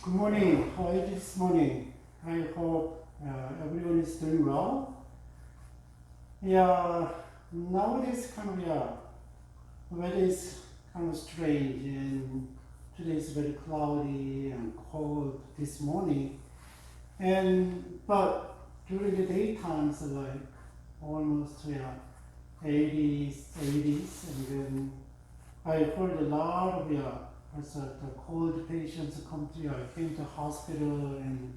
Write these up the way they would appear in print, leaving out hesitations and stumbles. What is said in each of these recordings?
Good morning. How are you this morning? I hope everyone is doing well. Yeah, nowadays weather is kind of strange, and today is very cloudy and cold this morning. But during the daytime it's like almost 80s, and then I heard a lot of also the cold patients came to hospital, and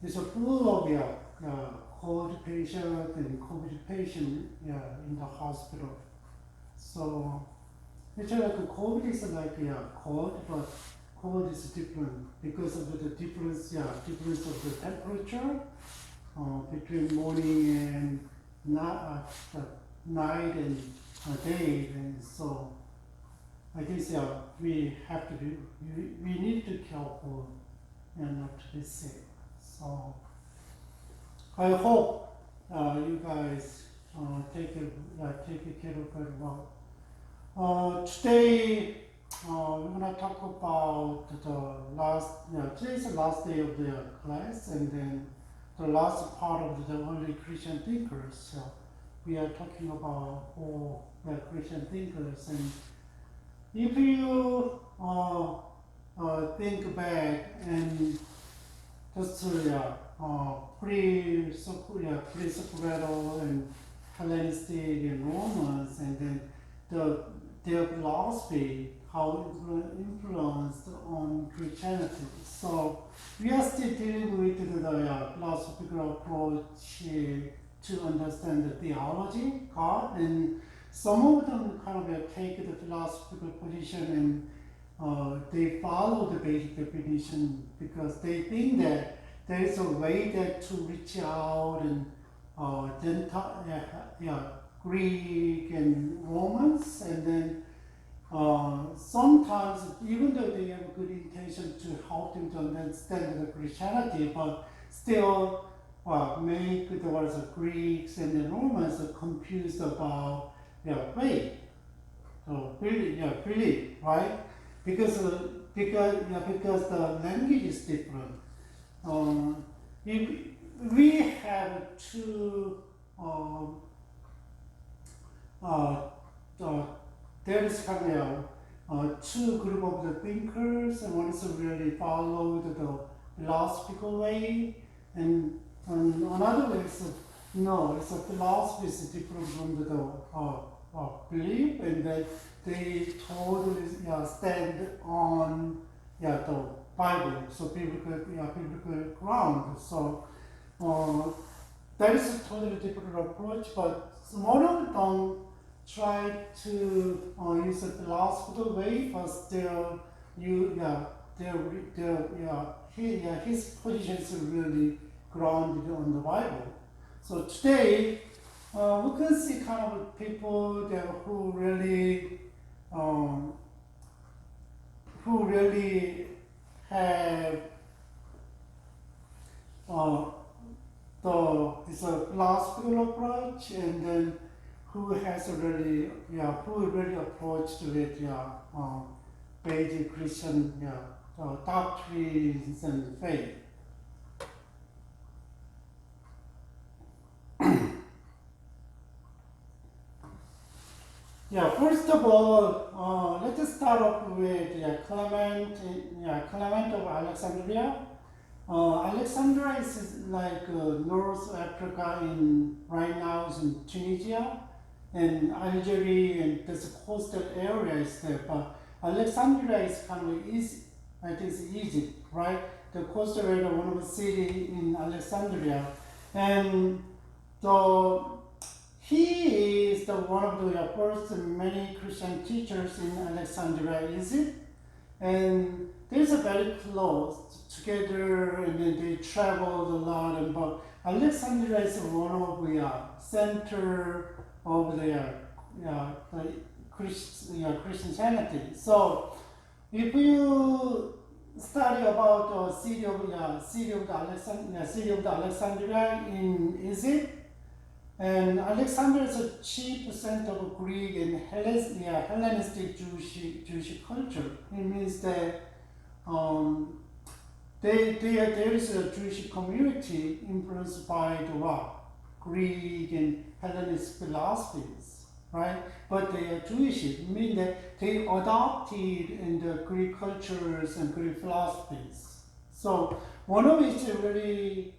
it's full of cold patient and COVID patient in the hospital. So it's like COVID is cold, but cold is different because of the difference of the temperature between morning and night and day, and so I guess we have to we need to be careful and not to be sick. So I hope you guys take care of it well. Today we're gonna talk about today's the last day of the class, and then the last part of the early Christian thinkers. So we are talking about all the Christian thinkers, and if you think back and just pre-Socratic and Hellenistic and Romans, and then their philosophy, how it influenced on Christianity. So we are still dealing with the philosophical approach to understand the theology, God, and some of them kind of take the philosophical position, and they follow the basic definition because they think that there is a way that to reach out and Greek and Romans, and then sometimes even though they have good intention to help them to understand the Christianity, but still make the words of Greeks and the Romans confused about faith. Belief, right? Because the language is different. If we have two there is two group of the thinkers, and one is really followed the philosophical way, and another way is it's a philosophy is different from the belief, and that they totally stand on the Bible, so biblical ground. So that is a totally different approach, but more of them try to use a philosophical way, but still his position is really grounded on the Bible. So today we can see kind of people who really have it's a philosophical approach, and then who really approached with basic Christian doctrines and faith. First of all, let's start off with Clement of Alexandria. Alexandria is like North Africa right now is in Tunisia, and Algeria, and this coastal area is there. But Alexandria is kind of easy, I think it's Egypt, right? The coastal area, one of the city in Alexandria, and he is one of the first many Christian teachers in Alexandria, Egypt, and they're very close together, and then they traveled a lot. But Alexandria is one of the center of the Christianity. So if you study about the city of Alexandria in Egypt, and Alexandria is a chief center of Greek and Hellenistic Jewish culture. It means that there is a Jewish community influenced by the what? Greek and Hellenist philosophies, right? But they are Jewish, meaning that they adopted in the Greek cultures and Greek philosophies. So one of which is really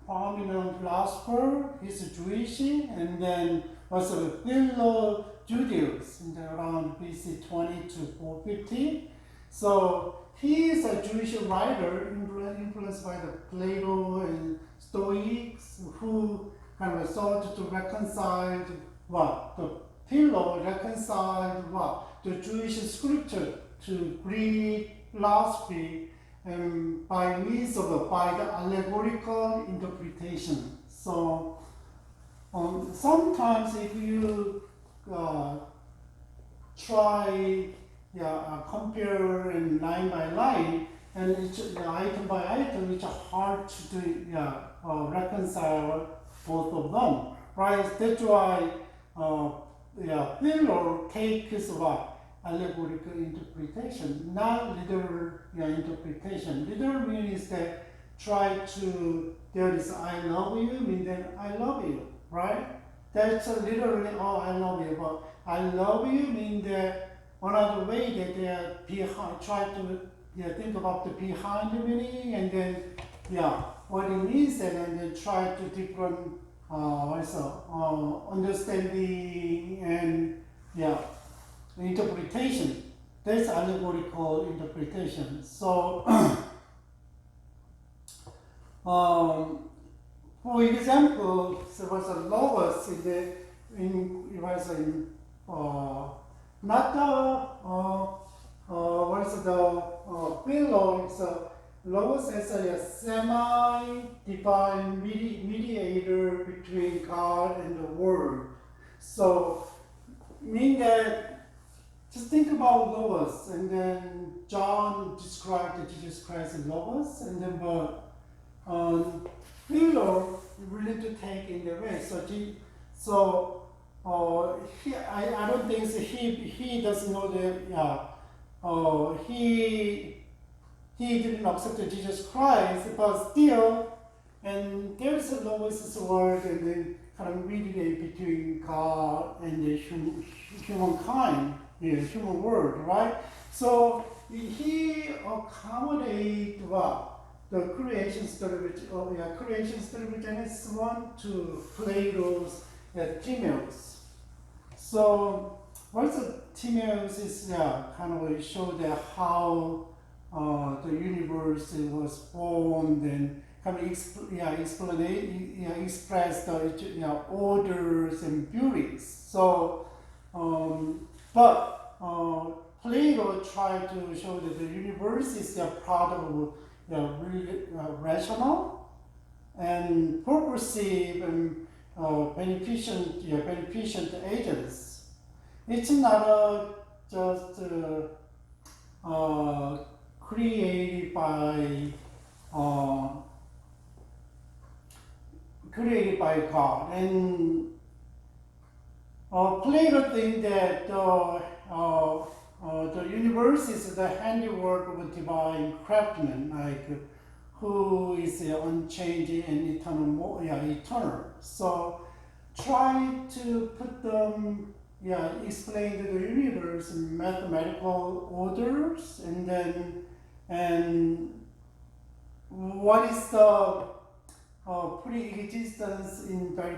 prominent philosopher, he's Jewish, and then also Philo-Judaeus in around BC 20 to 450. So he is a Jewish writer influenced by the Plato and Stoics, who kind of sought to reconcile what? The Philo reconciled what? The Jewish scripture to Greek philosophy by means of by the allegorical interpretation. So sometimes if you try compare in line by line and it's item by item, it's hard to do, reconcile both of them, right? That's why Philo takes what? Allegorical interpretation, not literal interpretation. Literal means that try to, there is I love you, mean that I love you, right? That's literally, oh, I love you, but I love you mean that another way that they are behind, try to think about the behind the meaning and then, what it means and then try to different, understanding and, interpretation. That's allegorical interpretation. So, for example, there was a logos not the Philo. So logos as a semi-divine mediator between God and the world. So, mean that. Just think about logos, and then John described Jesus Christ as logos, and then Philo really to take in the way. I don't think so he doesn't know that he didn't accept Jesus Christ, but still, and there's a logos word, and then kind of mediate between God and the humankind. Human world, right? So he accommodated the creation story, creation story with Genesis 1 to Plato's Timaeus. So also Timaeus is kind of show that how the universe was formed and kind of express the orders and beauties. So. But Plato tried to show that the universe is a part of rational and purposive and beneficent agents. It's not just created by God. And Plato thinks that the universe is the handiwork of a divine craftsman, like who is unchanging and eternal. So try to put them, explain to the universe in mathematical orders, and what is the pre-existence in very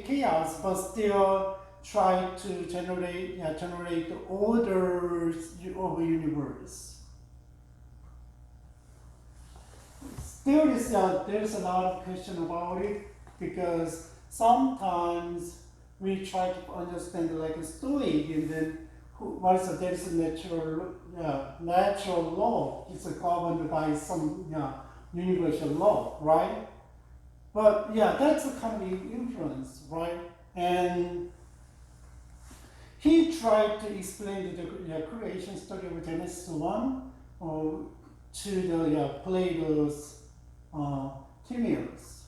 chaos, but still try to generate the orders of the universe. Still, there's a lot of question about it because sometimes we try to understand like a Stoic, and then there is a natural law. It's governed by some universal law, right? But that's a kind of influence, right? And he tried to explain the creation story of Genesis 1 to the Plato's Timaeus.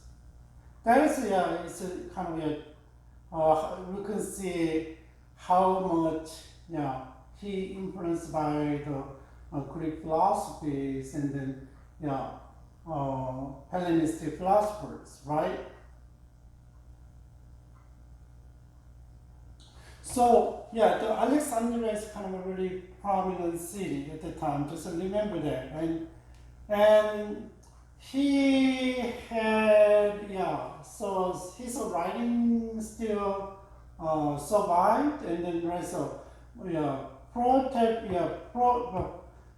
That is it's a kind of we can see how much he influenced by Greek philosophies, and then Hellenistic philosophers, right? So the Alexandria is kind of a really prominent city at the time. Just remember that, right? And he had so his writing still survived, and then also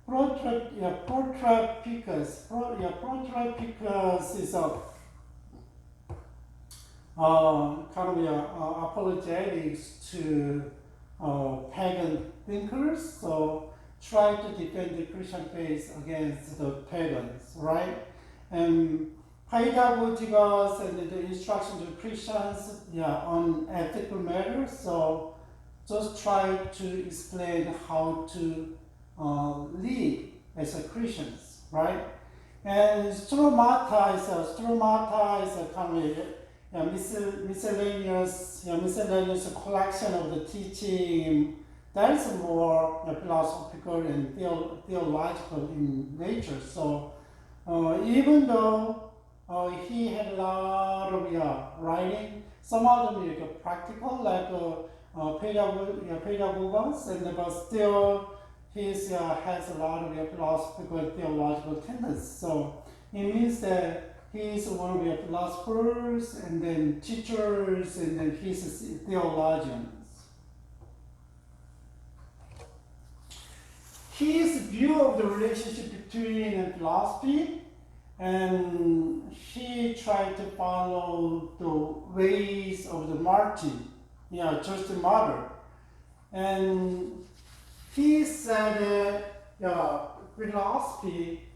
Protrepicus is a apologetics to pagan thinkers, so try to defend the Christian faith against the pagans, right? And Pythagoras and the instruction to Christians, on ethical matters. So just try to explain how to live as a Christians, right? And Stromata is a kind of miscellaneous collection of the teaching that is more philosophical and theological in nature. So even though he had a lot of writing, some of them practical, like Pythagoras, and but still he has a lot of philosophical and theological tendencies. So it means that he is one of the philosophers, and then teachers, and then he's a theologian. His view of the relationship between philosophy, and he tried to follow the ways of the Martin, Justin Martyr. And he said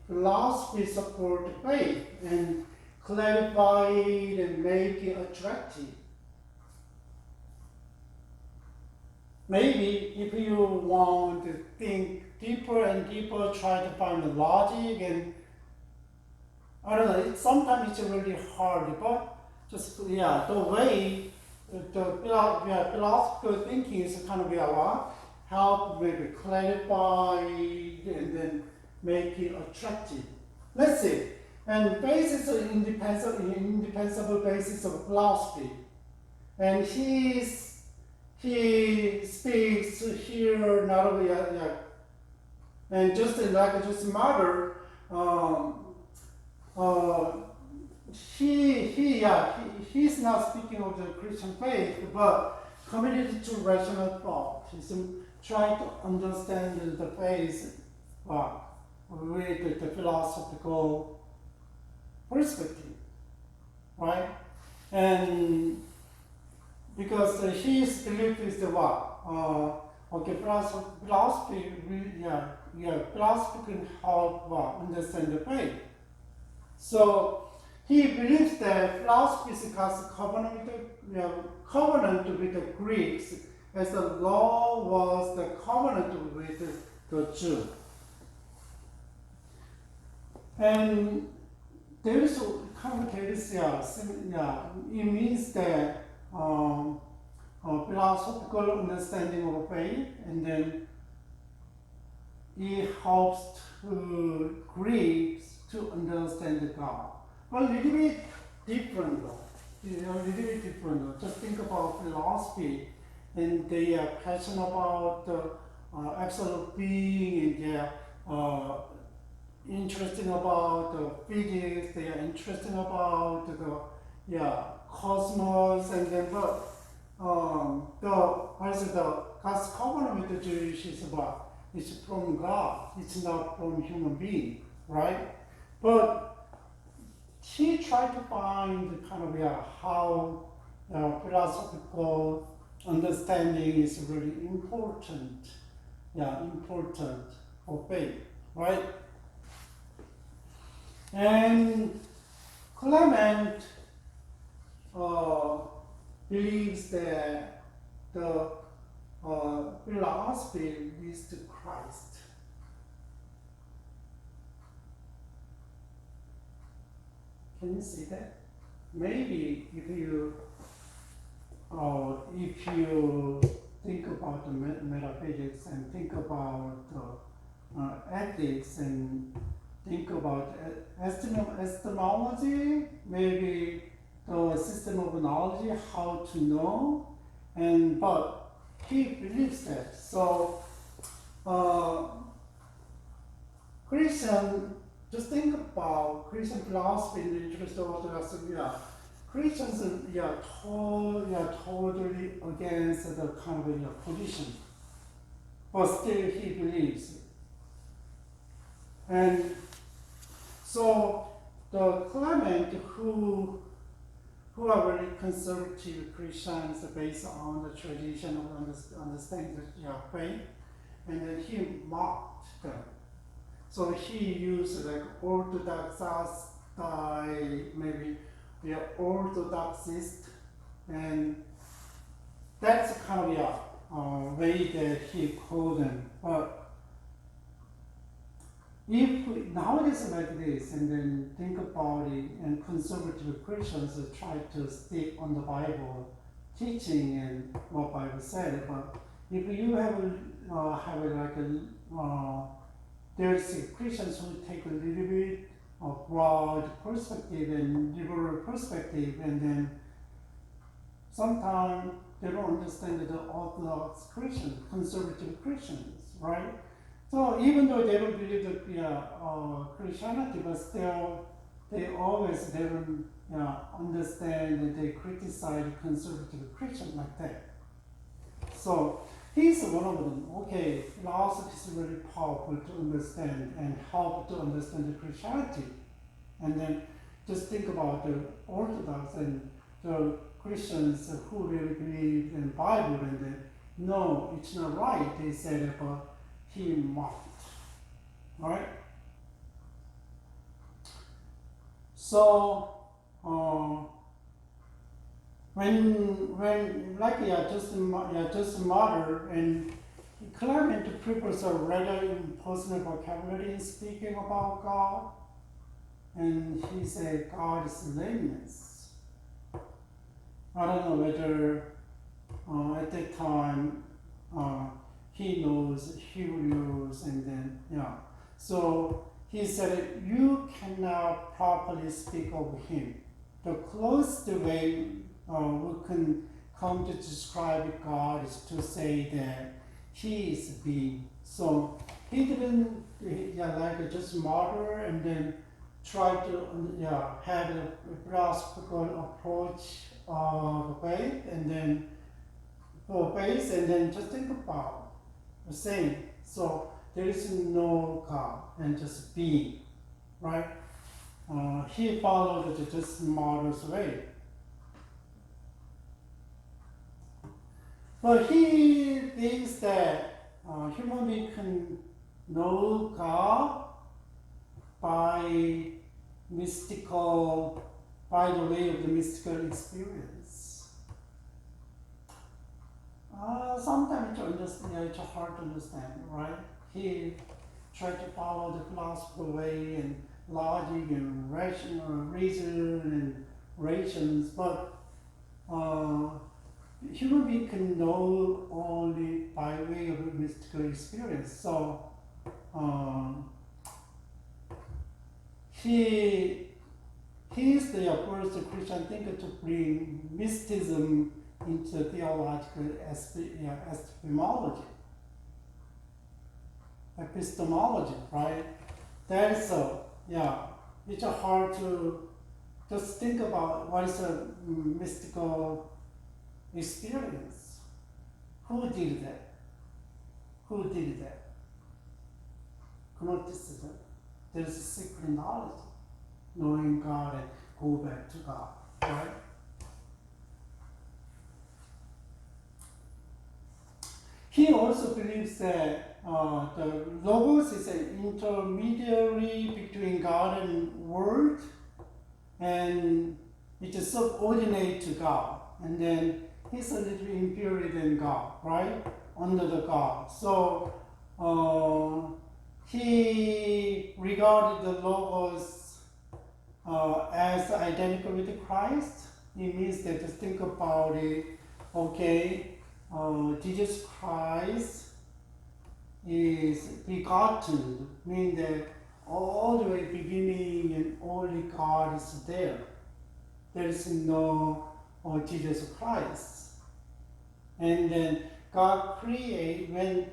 philosophy support faith and clarify it and make it attractive. Maybe if you want to think deeper and deeper, try to find the logic, and I don't know, sometimes it's really hard, but just the way the philosophical thinking is kind of help maybe clarify and then make it attractive. Let's see. And basis of indispensable basis of philosophy. And he speaks here not only and just like just Martyr, he's not speaking of the Christian faith, but committed to rational thought. He's trying to understand the faith with the philosophical perspective, right? And because his belief is the philosophy can help understand the faith. So he believes that philosophy is God's covenant with the Greeks, as the law was the covenant with the Jews. And there is it means that philosophical understanding of faith, and then it helps to Greeks to understand God. Well, a little bit different though. Just think about philosophy, and they are passionate about the absolute being, and they are interested about the physics. They are interested about the cosmos, and then the God's covenant with the Jewish is it's from God. It's not from human being, right? But he tried to find kind of how philosophical understanding is really important. Important for faith, right? And Clement believes that the philosophy leads to Christ. Can you see that? Maybe if you think about the metaphysics and think about ethics and think about epistemology, maybe the system of knowledge, how to know, but he believes that. So Christian, just think about Christian philosophy in the interest of Orthodox. Christians totally against the kind of position, but still he believes it. And so the Clement who are very conservative Christians based on the tradition of understanding the faith, and then he mocked them. So he used like Orthodox style, maybe the Orthodoxist, and that's kind of way that he called them. But if nowadays like this, and then think about it, and conservative Christians try to stick on the Bible teaching and what Bible said, but if you have like there's Christians who take a little bit of broad perspective and liberal perspective, and then sometimes they don't understand the Orthodox Christians, conservative Christians, right? So even though they don't believe Christianity, but still they don't understand that they criticize conservative Christians like that. So he's one of them. Okay, philosophy is really powerful to understand and help to understand the Christianity. And then just think about the Orthodox and the Christians who really believe in the Bible, and then no, it's not right. They said, but he mocked, right? So when just mother, and Clement prefers a rather impersonal vocabulary in speaking about God, and he said God is lameness. I don't know whether at that time he knows Hebrews, and then so he said you cannot properly speak of him. The closest way we can come to describe God is to say that he is being. So he didn't like just murder and then try to have a philosophical approach of faith, and then for faith, and then just think about the same. So there is no God and just being, right? He followed the just murder's way. But he thinks that human being can know God by the way of the mystical experience. Sometimes it's hard to understand, right? He tried to follow the philosophical way and logic and reason and rations, but human being can know only by way of a mystical experience. So he is the first Christian thinker to bring mysticism into theological epistemology, right? That is it's hard to just think about what is a mystical experience. Who did that? Gnosticism. There's a secret knowledge, knowing God and go back to God, right? He also believes that the Logos is an intermediary between God and world, and it is subordinate to God. And then he's a little inferior than God, right? Under the God. So he regarded the Logos as identical with Christ. It means that to think about it, okay, Jesus Christ is begotten, meaning that all the way beginning and only God is there. There is no Jesus Christ. And then God create when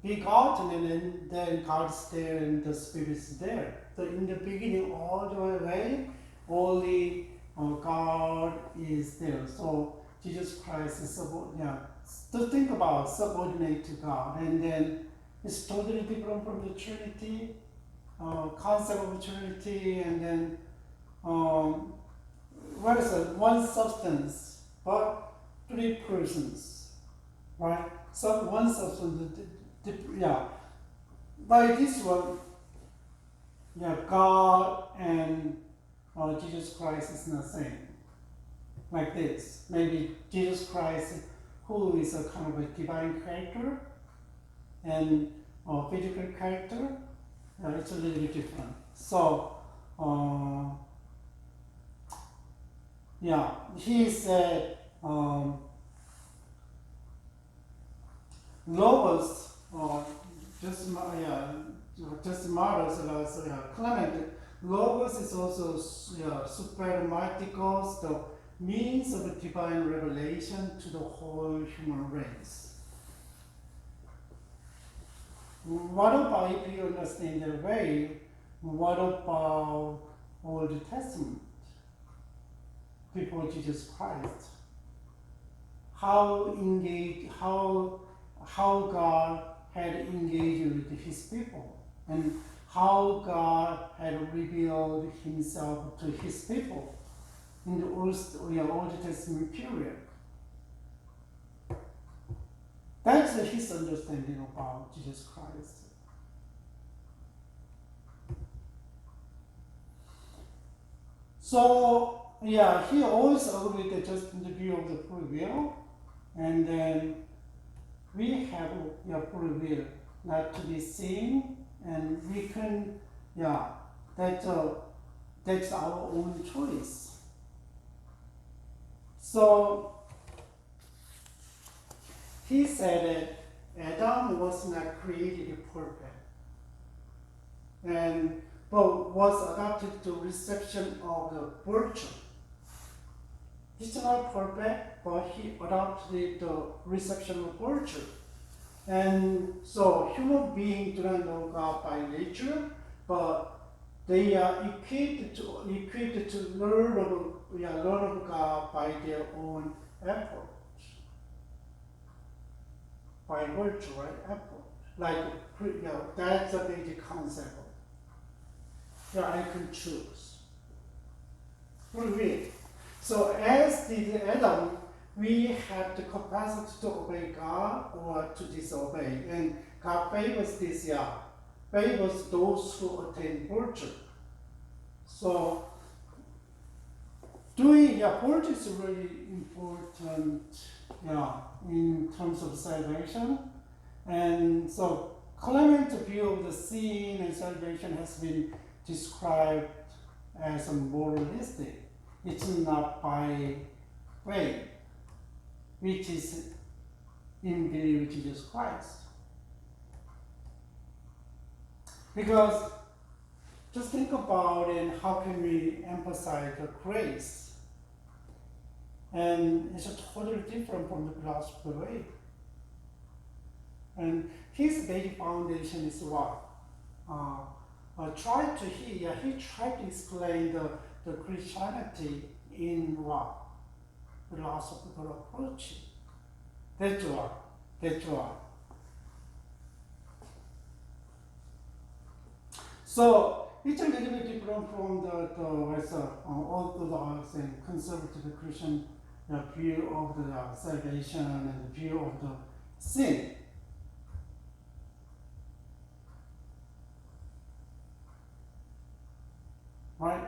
begotten, and then God's there and the Spirit is there. So in the beginning, all the way, only God is there. So Jesus Christ is to think about subordinate to God, and then it's totally different from the Trinity, concept of Trinity, and then what is it? One substance, but three persons, right? So one substance, By this one, God and Jesus Christ is not same. Like this, maybe Jesus Christ, who is a kind of a divine character, and physical character, it's a little bit different. So, he said, Logos, just models, Clement. Logos is also suprematical, the means of divine revelation to the whole human race. What about, if you understand that way, what about Old Testament? Before Jesus Christ, how God had engaged with his people, and how God had revealed himself to his people in the Old Testament period. That's his understanding about Jesus Christ. So, he always agreed that just in the view of the free will, and then we have free will not to be seen, and we can, that's our own choice. So he said that Adam was not created perfect, but was adapted to reception of the virtue. He's not perfect, but he adopted the reception of virtue. And so human beings do not know God by nature, but they are equipped to learn of God by their own effort. By virtue, right? Effort. Like, that's a basic concept. I can choose. Free will. So as did Adam, we have the capacity to obey God or to disobey. And God favors favors those who attain virtue. So virtue is really important, in terms of salvation. And so Clement's view of the sin and salvation has been described as a moralistic. It's not by faith, which is in belief in Jesus Christ. Because just think about it, how can we emphasize the grace? And it's totally different from the philosophical way. And his basic foundation is what? He tried to explain the Christianity in what? Philosophical approach. That's why. So it's a little bit different from the Orthodox and conservative Christian view of the salvation and the view of the sin. Right?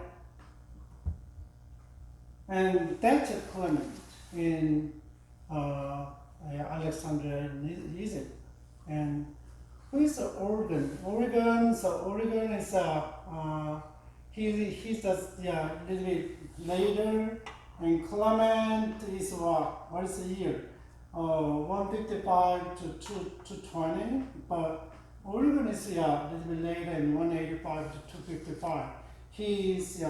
And that's a Clement in Alexandria, Egypt. And who is Origen? Origen is he's just a little bit later, and Clement is what is the year? 155 to 220, but Origen is a little bit later in 185 to 255. He's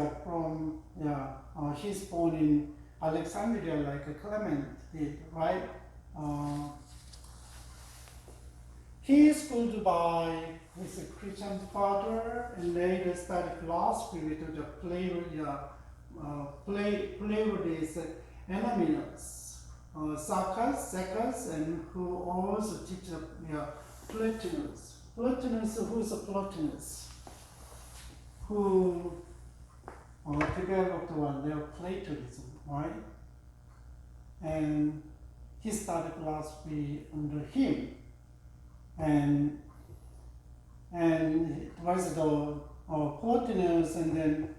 he's born in Alexandria like Clement did, right? He is schooled by his Christian father and later studied philosophy with the Pleiades Anaminas, Saccas, and who also teach Plotinus. Plotinus, who's a Plotinus? Who developed Neoplatonism, right? And he studied philosophy under him. And it was the Plotinus and then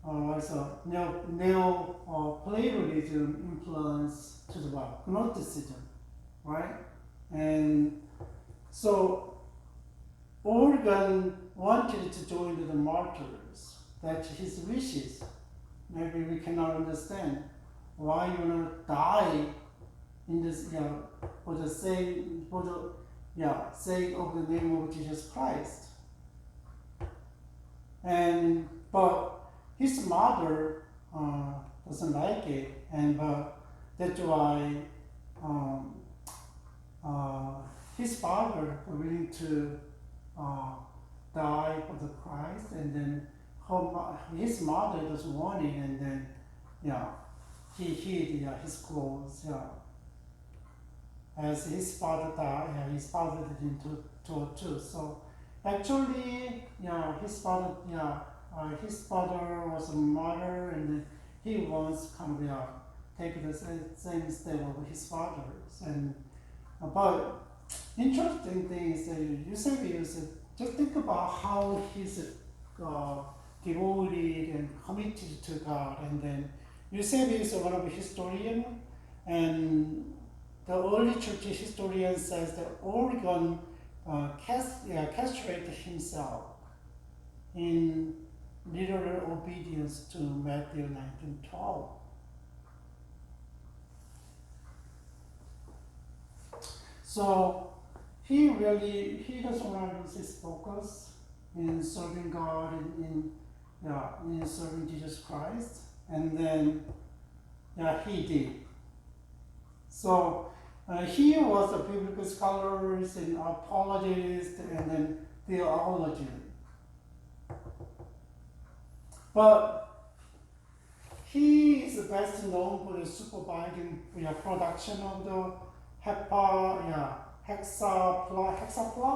was a Neo-Platonism influence to the Gnosticism, right? And so Origen wanted to join the martyrs. That's his wishes. Maybe we cannot understand why you want to die in this, for the sake of the name of Jesus Christ. But his mother doesn't like it, and that's why his father was willing to die for the Christ, and then his mother doesn't want it, and then he hid his clothes. As his father died, his father didn't do it too. So actually, his father was a martyr, and he wants kind of take the same step of his father's. And but interesting thing is that Eusebius, just think about how he's devoted and committed to God. And then Eusebius is one of the historians, and the early church historian says that Origen castrated himself in literal obedience to Matthew 19:12. So he doesn't want to lose his focus in serving God and in serving Jesus Christ, and then he did. So he was a biblical scholar and apologist and then theologian. But he is best known for the supervising production of the hexapla,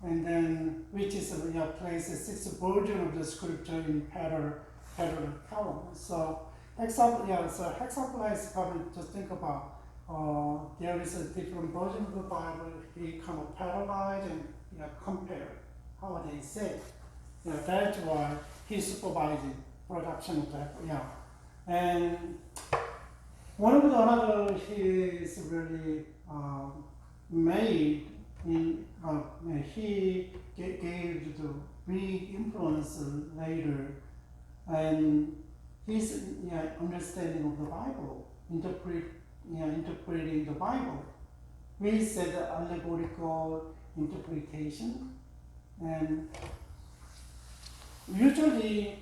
and then which is places 6 version of the scripture in parallel columns. So hexapla is coming. Just think about. There is a different version of the Bible. He kind of parallelized and compared how they say. That's why he's supervising production of that. And one of the another he is really made in. He gave the big influence later, and his understanding of the Bible, interpreting the Bible. We said allegorical interpretation, and usually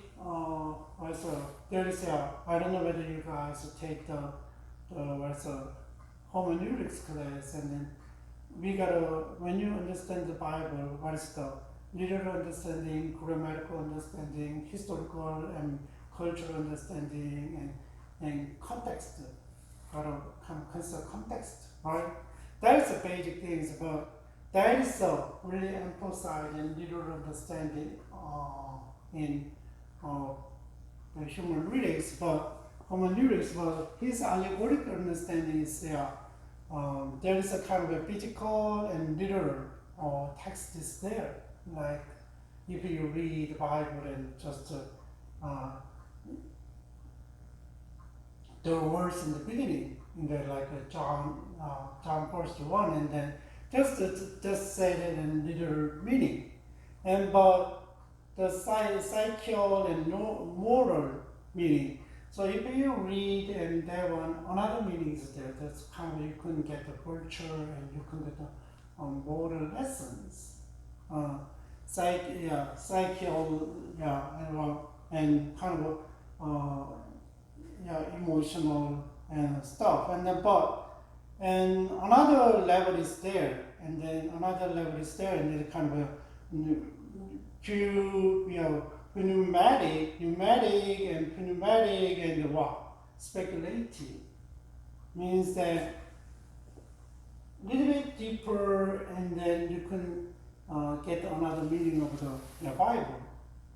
there is I don't know whether you guys take the hermeneutics class, and then we gotta, when you understand the Bible, what is the literal understanding, grammatical understanding, historical and cultural understanding, and context. Concept context, right? That is the basic things, but that is really emphasized in literal understanding in the human readings, but his allegorical understanding is there is a kind of a physical and literal text is there. Like if you read the Bible and just the words in the beginning, in the John 1:1, and then just say it in literal meaning, but the psychical and moral meaning. So if you read and that one, another meaning is there. That's kind of you couldn't get the virtue and you couldn't get the moral lessons. and kind of emotional and stuff. And then, and another level is there, and then another level is there, and then kind of a pneumatic and what? Speculative means that a little bit deeper, and then you can get another meaning of the Bible.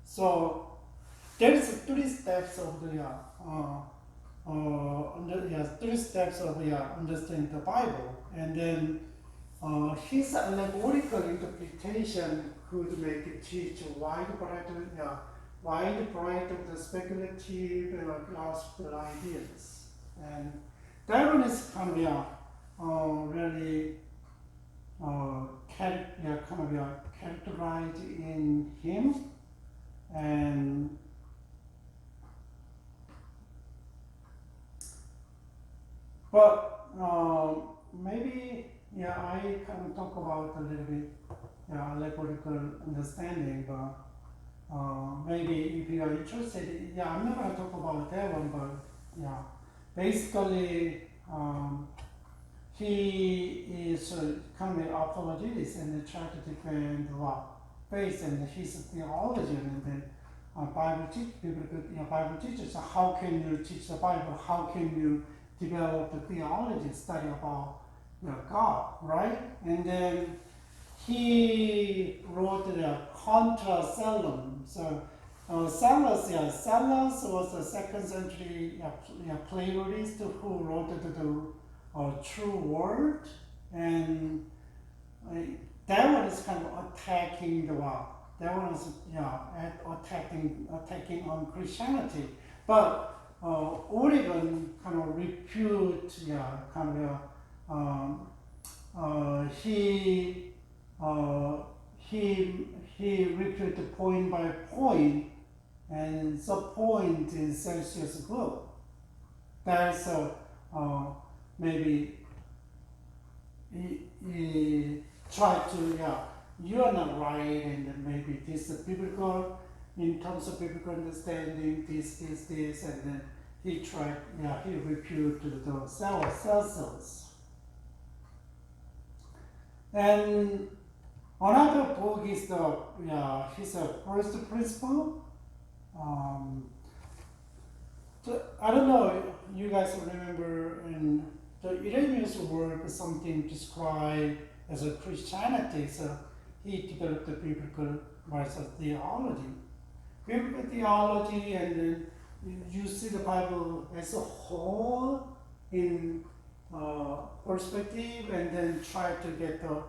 So there is 3 steps of the 3 steps of understanding the Bible, and then his allegorical interpretation could make it teach wide variety of the speculative and philosophical ideas, and that one is kind of really characterized in him, and but maybe I can talk about a little bit allegorical understanding, but maybe if you are interested, I'm not going to talk about that one, but basically he is kind of apologist and try to defend faith and his theology, and then Bible teachers. How can you teach the Bible? How can you develop the theology, study about God, right? And then he wrote the Contra Cellum. So Sallust was a 2nd century plagiarist who wrote the True Word, and that one is kind of attacking the that one is attacking on Christianity, but Origen kind of refute he refuted point by point, and the point is Celsius group. That's maybe he tried to you are not right, and maybe this is biblical in terms of biblical understanding, this, and then he tried, he refuted the Celsius. And another book is his first principle. I don't know if you guys remember in the Irenaeus work something described as a Christianity. So he developed the biblical versus theology. Biblical theology, and then you see the Bible as a whole in perspective, and then try to get the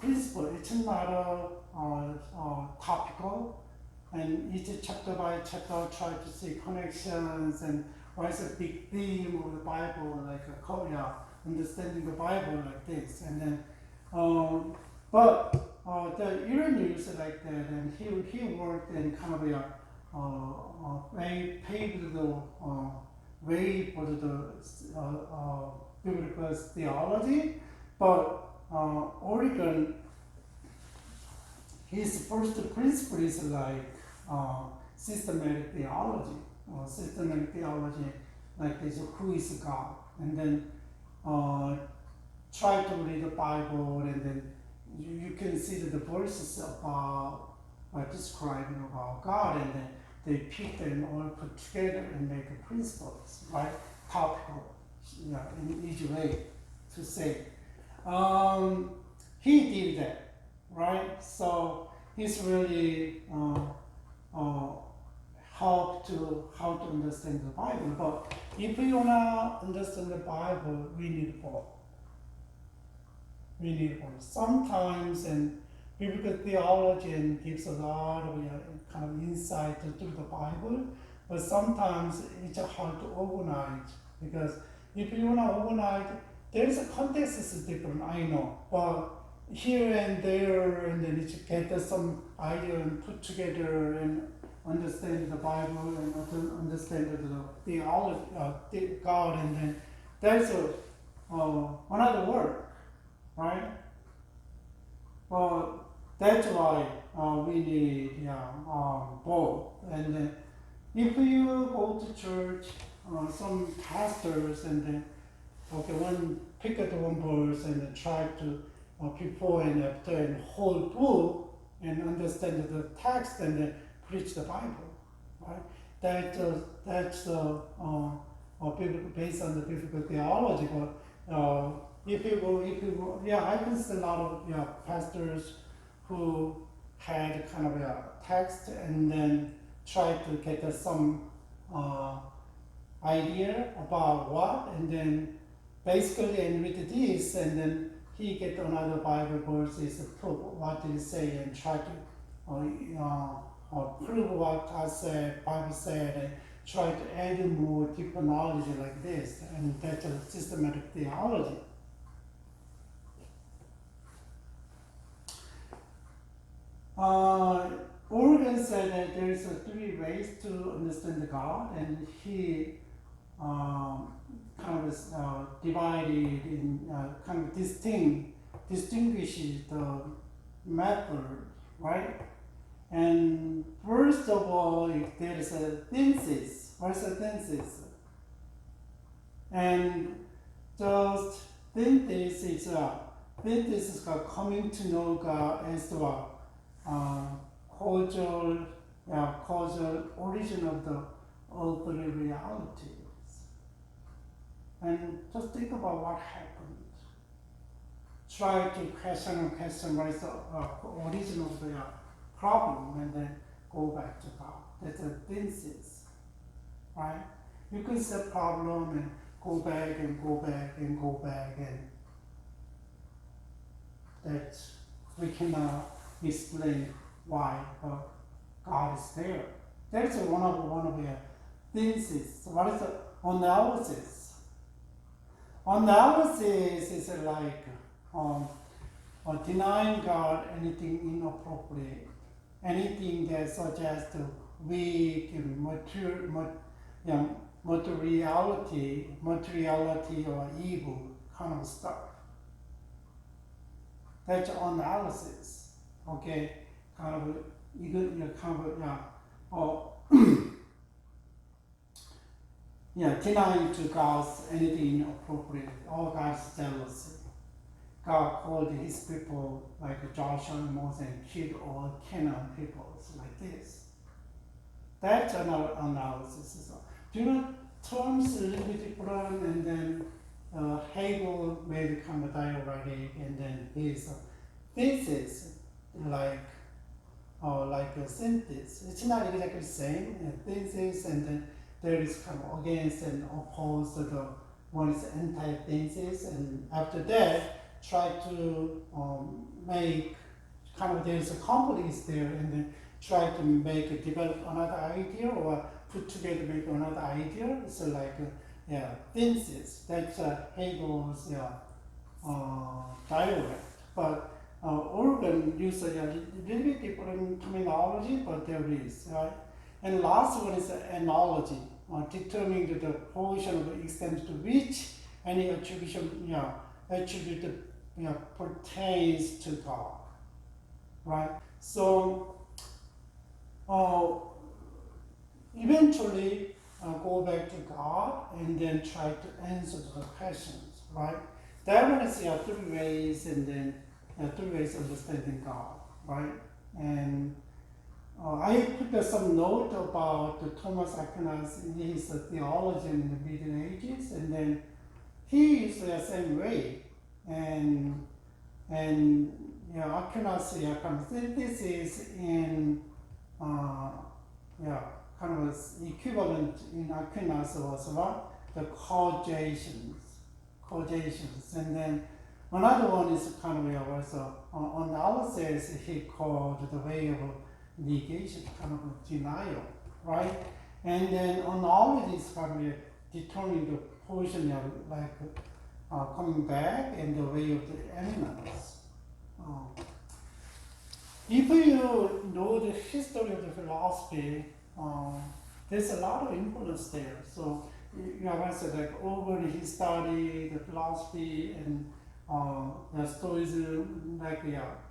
principle. It's not topical, and each chapter by chapter try to see connections and what is a big theme of the Bible, like understanding the Bible like this, and then but the Irenaeus like that, and he worked in kind of paved the way for the biblical theology, but Origen, his first principle is like systematic theology. Systematic theology like this: who is God, and then try to read the Bible, and then you can see that the verses about describing about God, and then they pick them all put together and make principles, right? Topical, in easy way to say. He did that, right? So he's really how to understand the Bible. But if we wanna understand the Bible, we need both. Sometimes, and biblical theology gives a lot of kind of insight into the Bible, but sometimes it's hard to organize, because if you want to organize, there's a context is different, I know, but here and there, and then you get some idea and put together and understand the Bible and understand the theology, God, and then there's another word, right? Well, that's why we need both. And if you go to church, some pastors and then pick up one verse and try to before and after and whole book and understand the text and then preach the Bible, right? That's based on the biblical theology. But if you go, I can see a lot of pastors who had kind of a text and then try to get some idea about what, and then basically and read this, and then he get another Bible verses to prove what it say and try to prove what God said, Bible said, and try to add more deeper knowledge like this, and that's a systematic theology. Organ said that there is 3 ways to understand God, and he kind of divided in kind of distinguishes the method, right? And first of all, if there is a thesis, what's a thesis? And just thesis is coming to know God as the causal origin of the earthly realities. And just think about what happened. Try to question what is the origin of the problem, and then go back to God. That's a thesis, right? You can see a problem and go back and go back and go back, and that we cannot explain why God is there. That's one of the thesis. What is the analysis? Analysis is like denying God anything inappropriate, anything that suggests weak and materiality or evil kind of stuff. That's analysis. Okay, denying to God's anything inappropriate, or God's jealousy. God called his people like Joshua and Moses and killed all Canaan peoples like this. That's another analysis. So, terms a little bit different, and then Hegel made kind of dialectic, and then his thesis like a synthesis. It's not exactly the same thesis, and then there is kind of against and opposed to the one is anti-thesis, and after that try to make kind of there's a companies there, and then try to develop another idea or put together make another idea. It's like thesis. That's Hegel's dialect. But Organ uses a little bit different terminology, but there is, right? And last one is analogy, determining the portion of the extent to which any attribute pertains to God, right? So eventually go back to God and then try to answer the questions, right? That one is 3 ways, and then 3 ways of understanding God, right? And I put some note about Thomas Aquinas in his theology in the Middle Ages, and then he is the same way. And Aquinas kind of synthesis in kind of equivalent in Aquinas was what? The causations. And then another one is kind of was analysis he called the way of negation, kind of denial, right? And then analogy is kind of determining the portion of like coming back and the way of the eminence. If you know the history of the philosophy, there's a lot of influence there. So you have also like overly he studied the philosophy and the stories like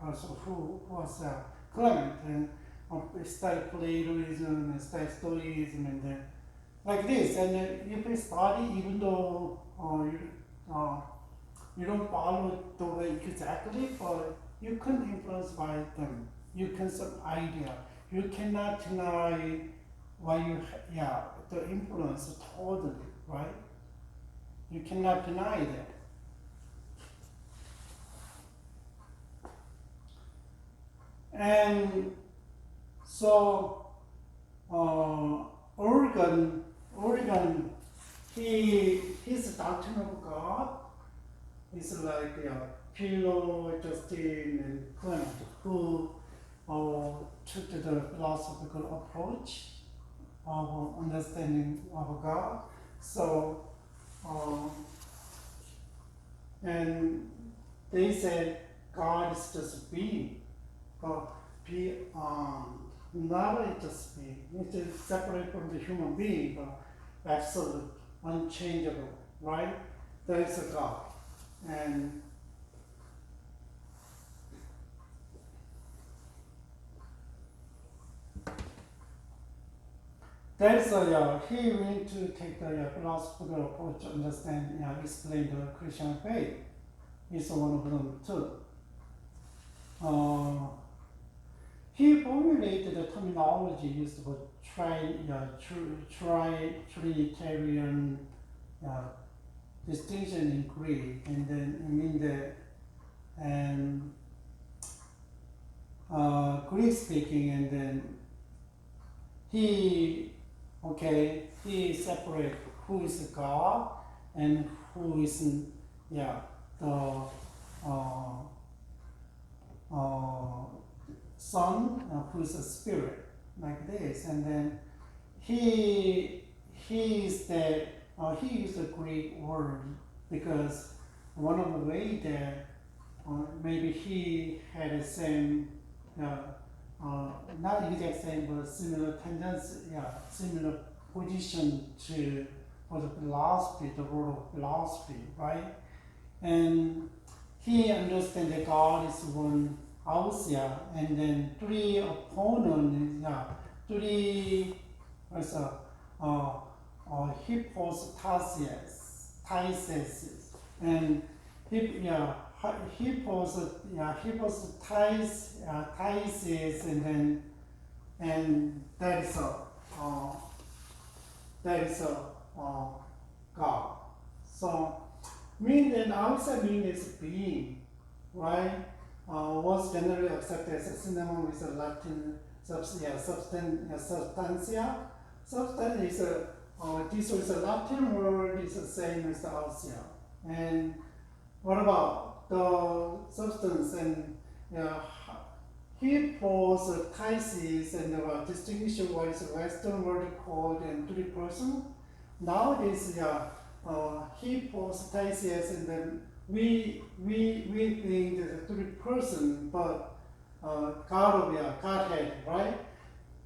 also who was Clement and study Platonism and study Stoicism and like this. And if you study, even though you don't follow the way exactly, but you can influence by them. You can some idea. You cannot deny why the influence totally, right? You cannot deny that. And so Oregon, his doctrine of God is like Philo, Justin, and Clement, who took the philosophical approach of understanding of God. So, and they said God is just being, but beyond, not just being. It is separate from the human being, but absolute, unchangeable, right? There is a God. And that's he went to take the philosophical approach to understand, explain the Christian faith. He's one of them too. He formulated the terminology used for Trinitarian distinction in Greek, and then Greek speaking, and then he separate who is God and who is the Son, who is a spirit, like this. And then he used a Greek word because one of the way that maybe he had the same, not exact same, but similar tendency, similar position for the philosophy, the role of philosophy, right? And he understands that God is one ousia, and then three opponents, hypostases, and hypostasis, and that is a God. So outside mean is being, right? Was generally accepted as a synonym with the Latin substantia. Substance is this is a Latin word, is the same as the ousia. And what about the substance and hypostasis and distinction what is a Western word called in three person. Nowadays, hypostasis, and then we think that three person, but Godhead, right?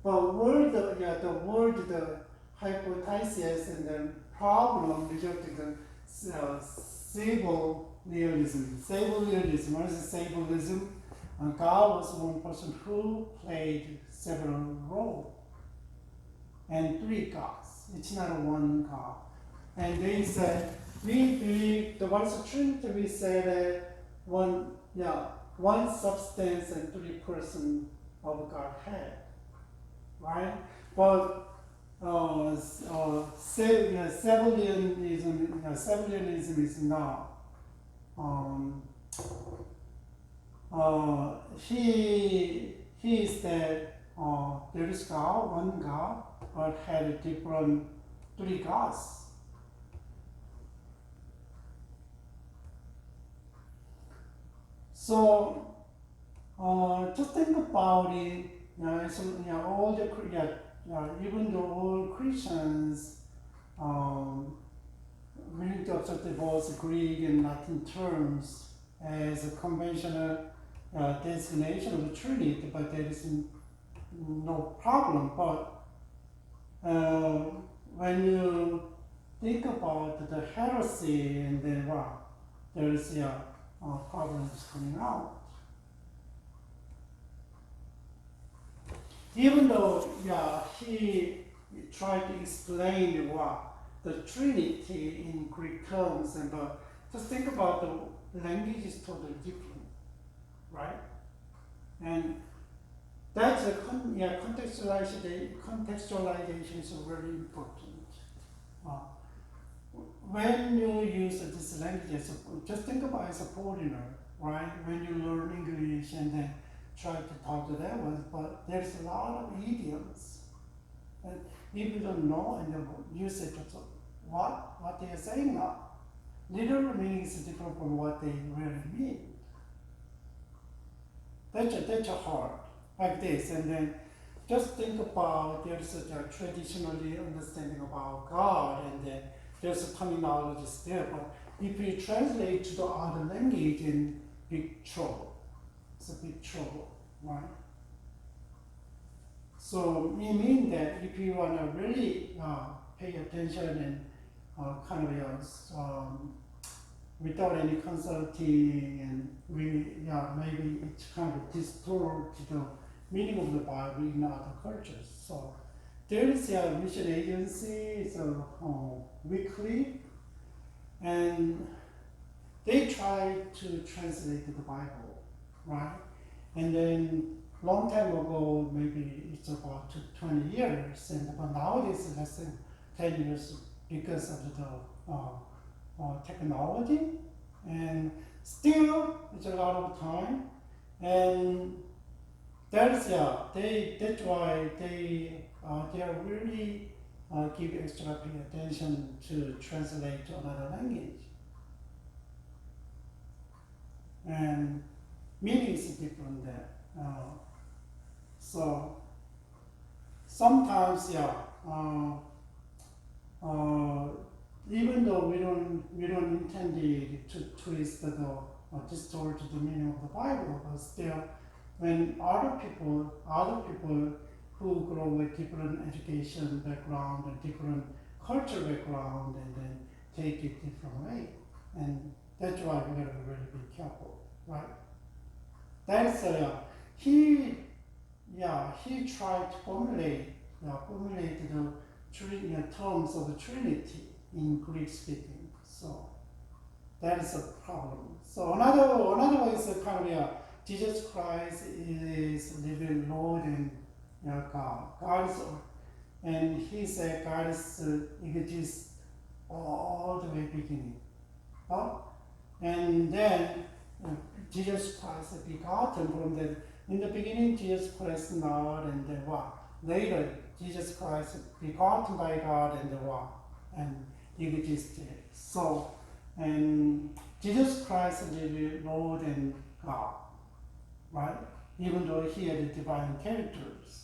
But the hypothesis and the problem resulted in Sabellianism. What is Sabellianism? God was one person who played several roles, and three gods. It's not one God. And they said, we believe the once Trinity, we say that one substance and three person of Godhead, right? But Sabellianism is not. He said there is God, one God, but had different three gods. So just think about it. All the even though all Christians willing to accept both Greek and Latin terms as a conventional designation of the Trinity, but there is no problem. But when you think about the heresy, and then there is problems coming out. Even though, he tried to explain what the Trinity in Greek terms, and just think about the language is totally different, right? And that's contextualization is very important. When you use this language, just think about it as a foreigner, right? When you learn English and then try to talk to them, but there's a lot of idioms. And if you don't know and the usage of what they are saying now, literal meaning is different from what they really mean. That's hard, like this. And then just think about there's a traditionally understanding about God, and then there's a terminology there. But if you translate to the other language, in big trouble. It's a big trouble, right? So it means that if you want to really pay attention and without any consulting, and maybe it's kind of distort the meaning of the Bible in other cultures. So there is a mission agency, it's weekly, and they try to translate the Bible, right? And then long time ago, maybe it's about 20 years, but nowadays it's less than 10 years because of the technology, and still it's a lot of time, and that's why they are really give extra attention to translate to another language, and meaning is different there. So sometimes, even though we don't intend to twist or distort the meaning of the Bible, but still, when other people who grow with different education background and different culture background, and then take it different way, and that's why we have to really be careful, right? That's he tried to formulate the terms of the Trinity in Greek speaking. So that is a problem. So another way is kind of Jesus Christ is living Lord and God. God is, and he said God is exists all the way beginning. And then Jesus Christ is begotten from the, in the beginning Jesus Christ not, and then what? Later Jesus Christ begotten by God, and what? And existed. So, and Jesus Christ is Lord and God, right? Even though he had divine characters.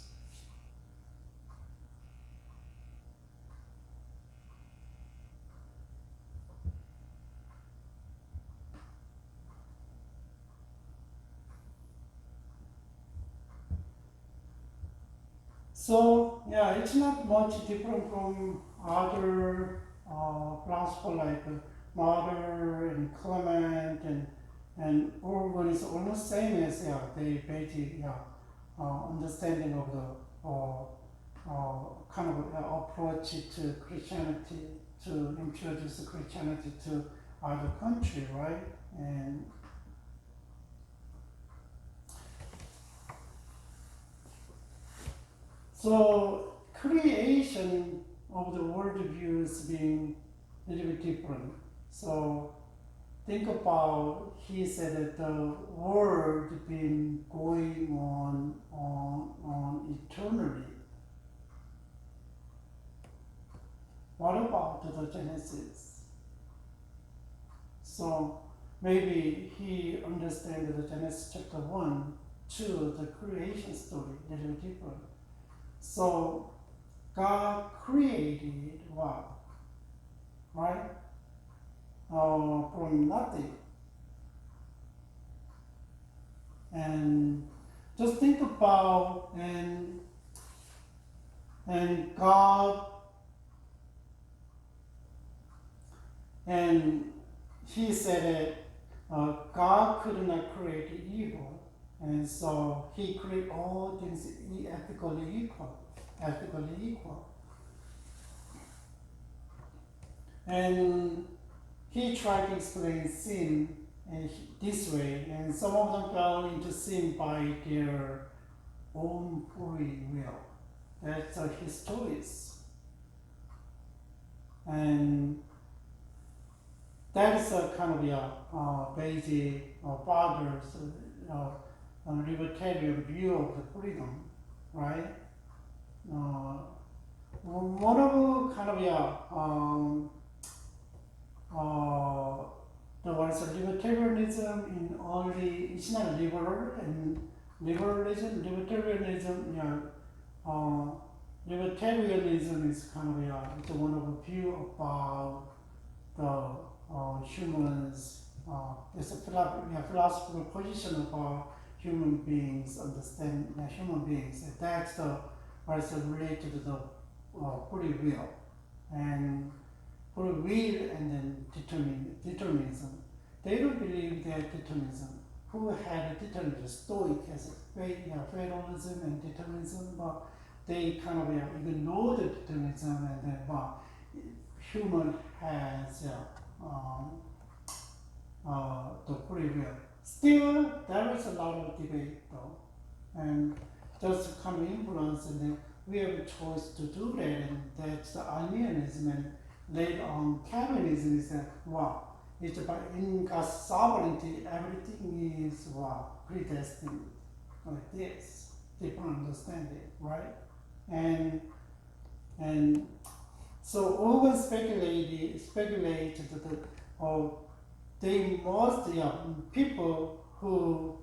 So it's not much different from other philosopher like Martyr and Clement, and Orban is almost same as they basic understanding of the kind of approach to Christianity, to introduce Christianity to other country, right? And so creation of the worldview is being a little bit different. So think about, he said that the world been going on eternally. What about the Genesis? So maybe he understands the Genesis chapter 1, 2, the creation story, a little different. So God created what? Right? From nothing. And just think about, and God, and he said it, God could not create evil, and so He created all things ethically equal. And He tried to explain sin this way, and some of them fell into sin by their own free will. That's His choice. And that is a kind of basic father's libertarian view of the freedom, right? One of kind of the words of libertarianism in only it's not liberal and libertarianism. Libertarianism is kind of it's one of a view about the humans. It's a philosophical position about human beings, understand human beings. That's the what's related to the free will and free will and then determinism. They don't believe that determinism. Who had determinism? Stoic has fatalism and determinism, but they kind of ignore the determinism and then human has the free will. Still, there is a lot of debate though, and just kind of influence, and then we have a choice to do that, and that's the Arminianism, and later on Calvinism is that it's about in God's sovereignty, everything is predestined, like this. People understand it, right? And so Owen speculated that they most people who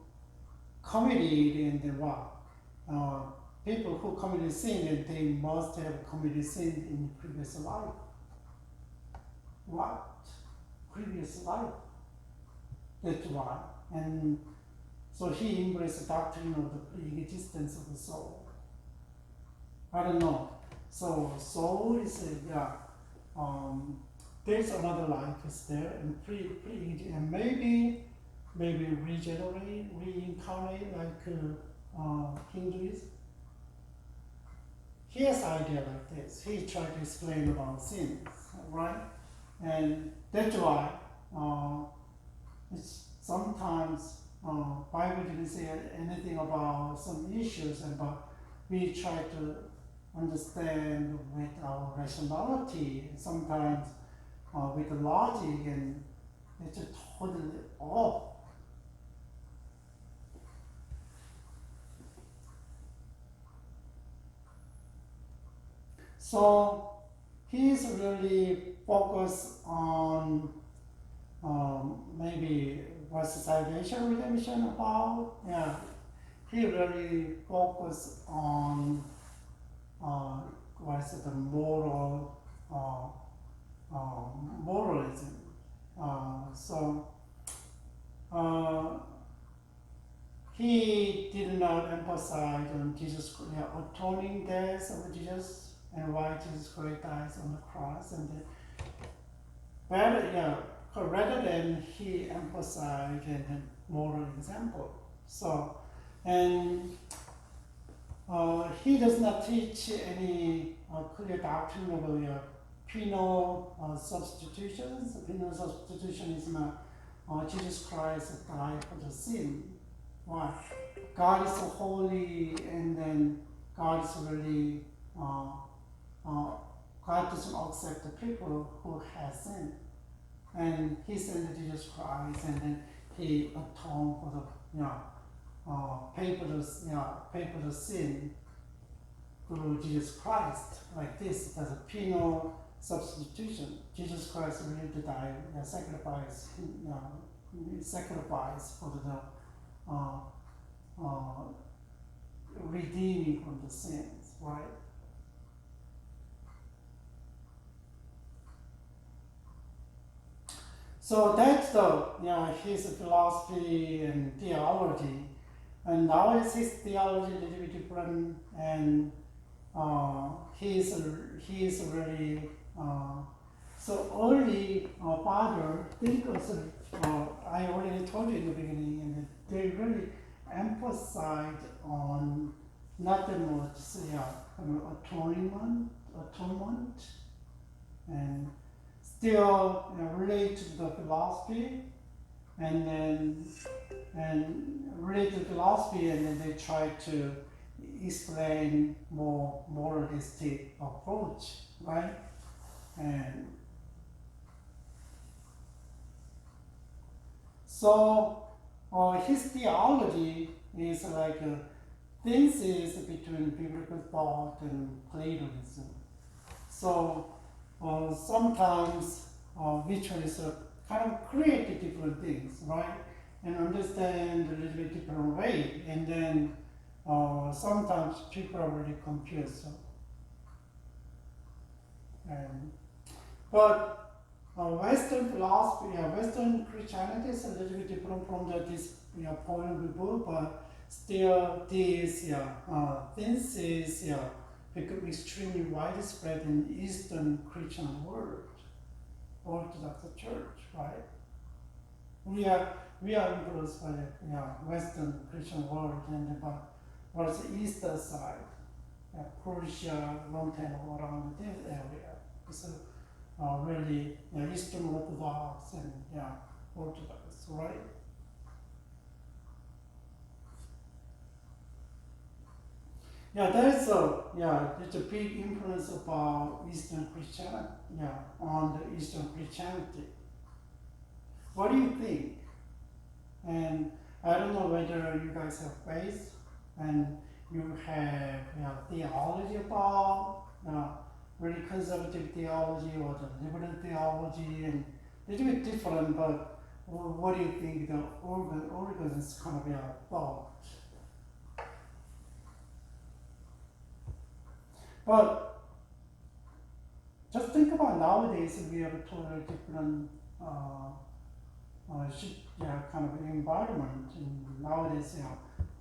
committed and people who committed sin, and they must have committed sin in previous life. What? Previous life. That's why. And so he embraced the doctrine of the pre-existence of the soul. I don't know. So soul is there's another life is there, and and maybe regenerate, reincarnate like Hinduism. He has idea like this. He tried to explain about sins, right? And that's why it's sometimes Bible didn't say anything about some issues, but we try to understand with our rationality, sometimes with logic, and it's totally off. So he's really focused on maybe what's salvation redemption about. Yeah, he really focused on what's the moralism. He did not emphasize on Jesus, atoning death of Jesus and why Jesus Christ dies on the cross, and rather than he emphasized a moral example. So, and he does not teach any clear doctrine of penal substitutions. Penal substitution is not Jesus Christ died for the sin. Why? God is holy, and then God is really God doesn't accept the people who have sinned, and He sent Jesus Christ, and then He atoned for the pay for the sin through Jesus Christ. Like this, as a penal substitution. Jesus Christ really to die, sacrifice for the redeeming from the sins, right? So that's his philosophy and theology, and now his theology a little bit different, and he is really so early father think also I already told you in the beginning, and they really emphasize on not that much, atonement, and still relate to the philosophy, and relate to philosophy, and then they try to explain more moralistic approach, right? And so his theology is like a synthesis between biblical thought and Platonism. So sometimes which is kind of create different things, right? And understand a little bit different way. And then sometimes people are really confused. So. But Western philosophy, Western Christianity is a little bit different from this point of view, but still this thesis become extremely widespread in Eastern Christian world, Orthodox Church, right? We are influenced by the Western Christian world, and but what's the eastern side, Persia, London, around this area. So really Eastern Orthodox and Orthodox, right? There's a big influence about Eastern Christianity, on the Eastern Christianity. What do you think? And I don't know whether you guys have faith and you have theology about really conservative theology or the liberal theology, and a little bit different, but what do you think the Oregon's kind of thought? But just think about nowadays, we have a totally different kind of environment. And nowadays,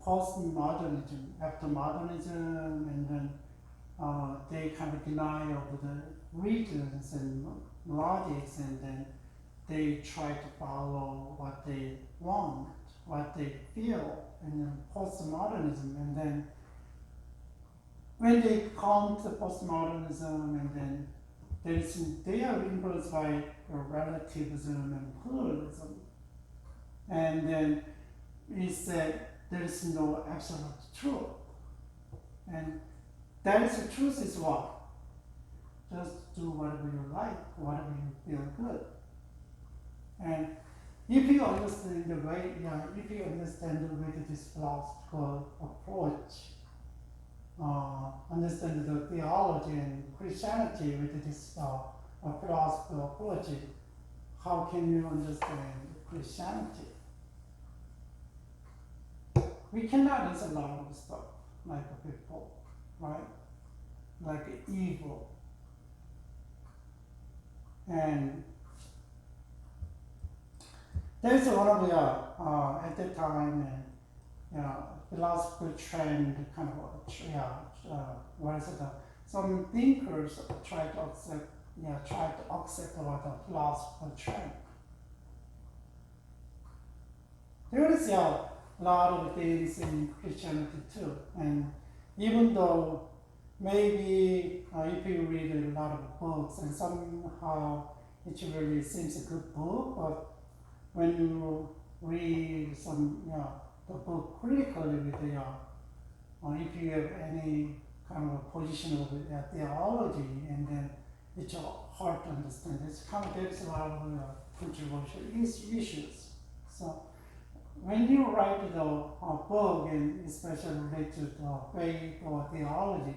postmodernism, after modernism, and then they kind of deny of the reasons and logics, and then they try to follow what they want, what they feel, and then postmodernism, and then when they come to postmodernism, and then they are influenced by relativism and pluralism, and then we said there is no absolute truth, and that is the truth is what? Just do whatever you like, whatever you feel good. And if you understand the way, this philosophical approach, understand the theology and Christianity with this philosophical approach, how can you understand Christianity? We cannot understand a lot of stuff like before, right? Like evil. And there's one of the, at that time, philosophical trend, kind of, some thinkers try to accept about the philosophical trend. There is a lot of things in Christianity too, and even though maybe if you read a lot of books and somehow it really seems a good book, but when you read some, the book critically with if you have any kind of a position of theology, and then it's hard to understand. There's a lot of controversial issues. So when you write the book, and especially related to faith or theology,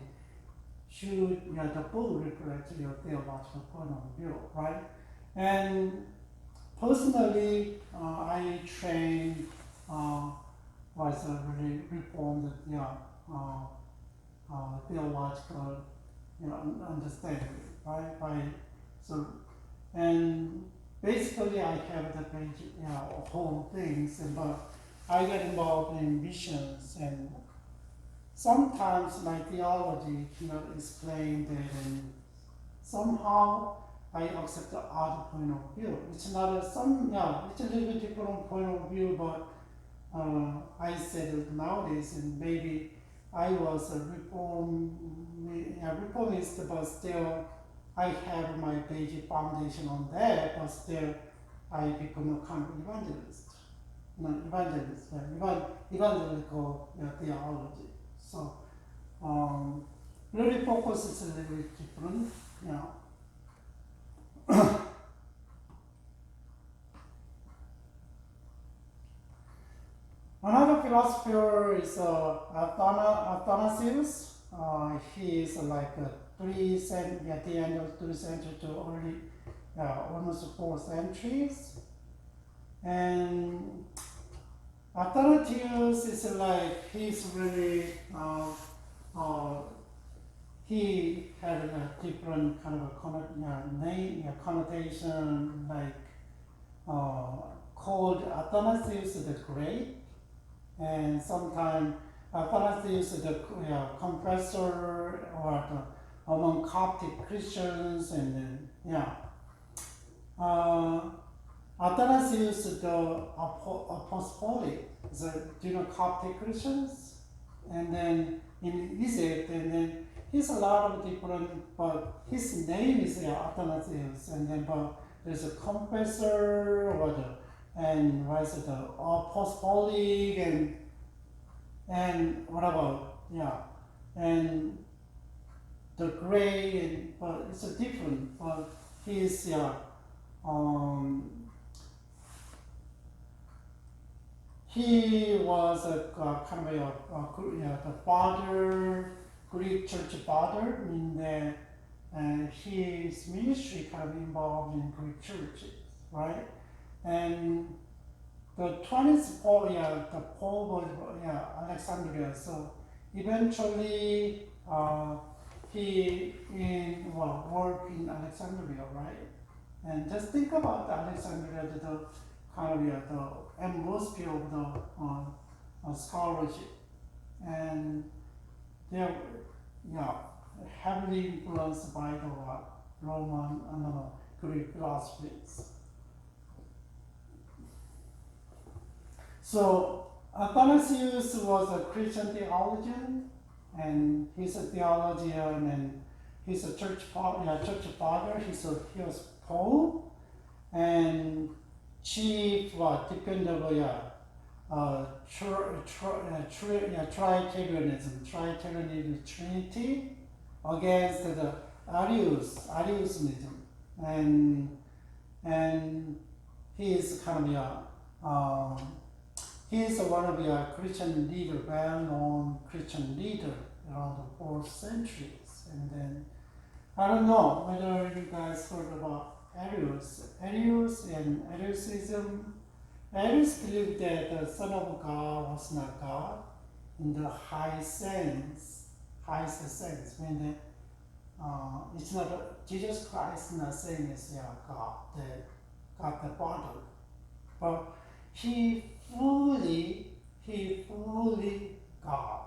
should the book reflect your theological point of view, right? And personally, I trained was a really reformed theological understanding, right? And basically I have the whole things, but I get involved in missions, and sometimes my theology cannot explain that, and somehow I accept the other point of view. It's not a some yeah, it's a little bit different point of view, but I said nowadays, and maybe I was a reformist, but still I have my basic foundation on that, but still I become a kind of evangelist. No, evangelist, evangelical theology. So really focus is a little bit different. Yeah. Another philosopher is Athanasius. He is like at the end of 3rd century to early, almost 4th centuries. And Athanasius is like, he's really, he had a different kind of a connotation, like called Athanasius the Great, and sometimes Athanasius the confessor, or among Coptic Christians, and then Athanasius the apostolic, do you know Coptic Christians? And then in Egypt, and then he's a lot of different, but his name is Athanasius, and then but there's a confessor, and what is it, the apostolic, and what about, and the gray, and but it's a different, but he's he was a kind of the father, Greek church father, in that, and his ministry kind of involved in Greek churches, right? And the 20th Pope, the Pope of Alexandria. So eventually, he worked in Alexandria, right? And just think about Alexandria, the kind of the atmosphere of the scholarship, and they're heavily influenced by the Roman and Greek philosophies. So Athanasius was a Christian theologian, and he's a theologian, and he's a church father. He was Pope and chief dependable Trinitarianism, Trinity, against the Arianism, and he is kind of he is one of the Christian leader, well-known Christian leader around the 4th centuries. And then I don't know whether you guys heard about Arius and Arianism. Arius believed that the Son of God was not God in the highest sense, meaning it's not Jesus Christ not saying is God, the Father, but he fully God.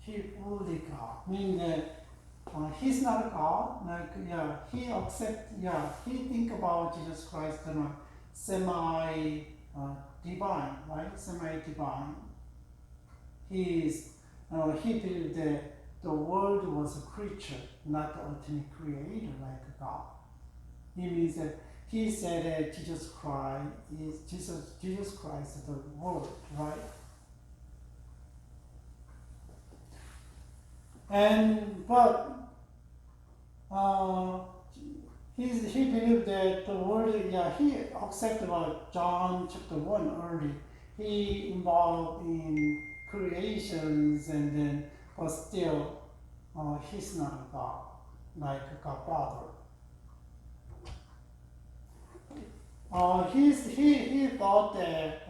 He fully God, meaning that he's not God. He he think about Jesus Christ semi divine, right? Semi divine. He believed that the world was a creature, not the ultimate creator like God. He means that he said that Jesus Christ is the Word, right? But he believed that the Word, he accepted John chapter 1 early. He involved in creations, and then, but still, he's not a God, like God Father. He thought that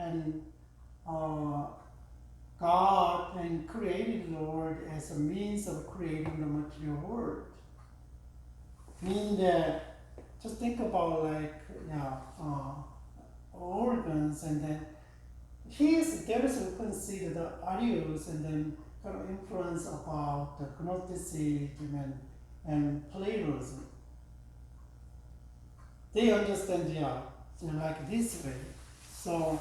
God and created the world as a means of creating the material world. Meaning that, just think about organs, and then there is a consider the Arius, and then kind of influence about the Gnosticism and Platonism. they understand like this way. So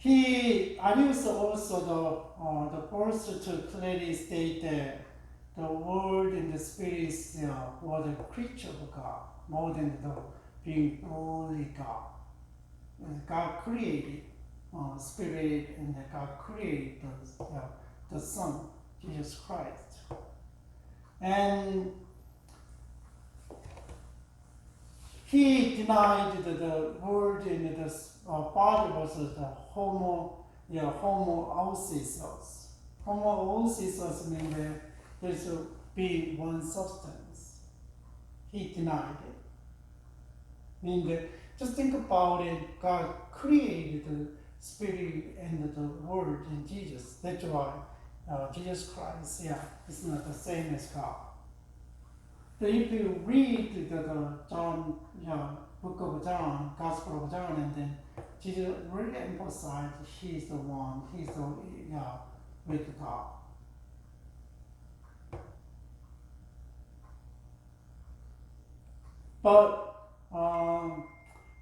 Arius also the first to clearly state that the world and the spirits were the creature of God more than the being fully God. God created spirit, and God created the Son, Jesus Christ. And he denied the word and the Father was the homoousios. Homoousios means that there's a being one substance. He denied it. Meaning that just think about it, God created the spirit and the word in Jesus. That's why Jesus Christ, is not the same as God. So if you read the John, book of John, Gospel of John, and then Jesus really emphasized He's the one, He's the with God. But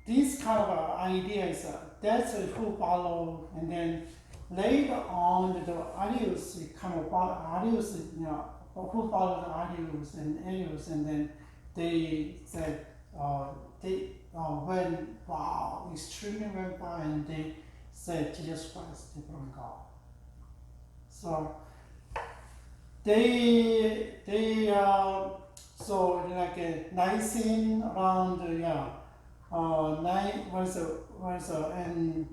this kind of idea is that's who follow, and then later on the Arius kind of Arius, who followed Arius and Arius, and then they said when extremely went by, and they said Jesus Christ is from God. So they so like a Nicene around and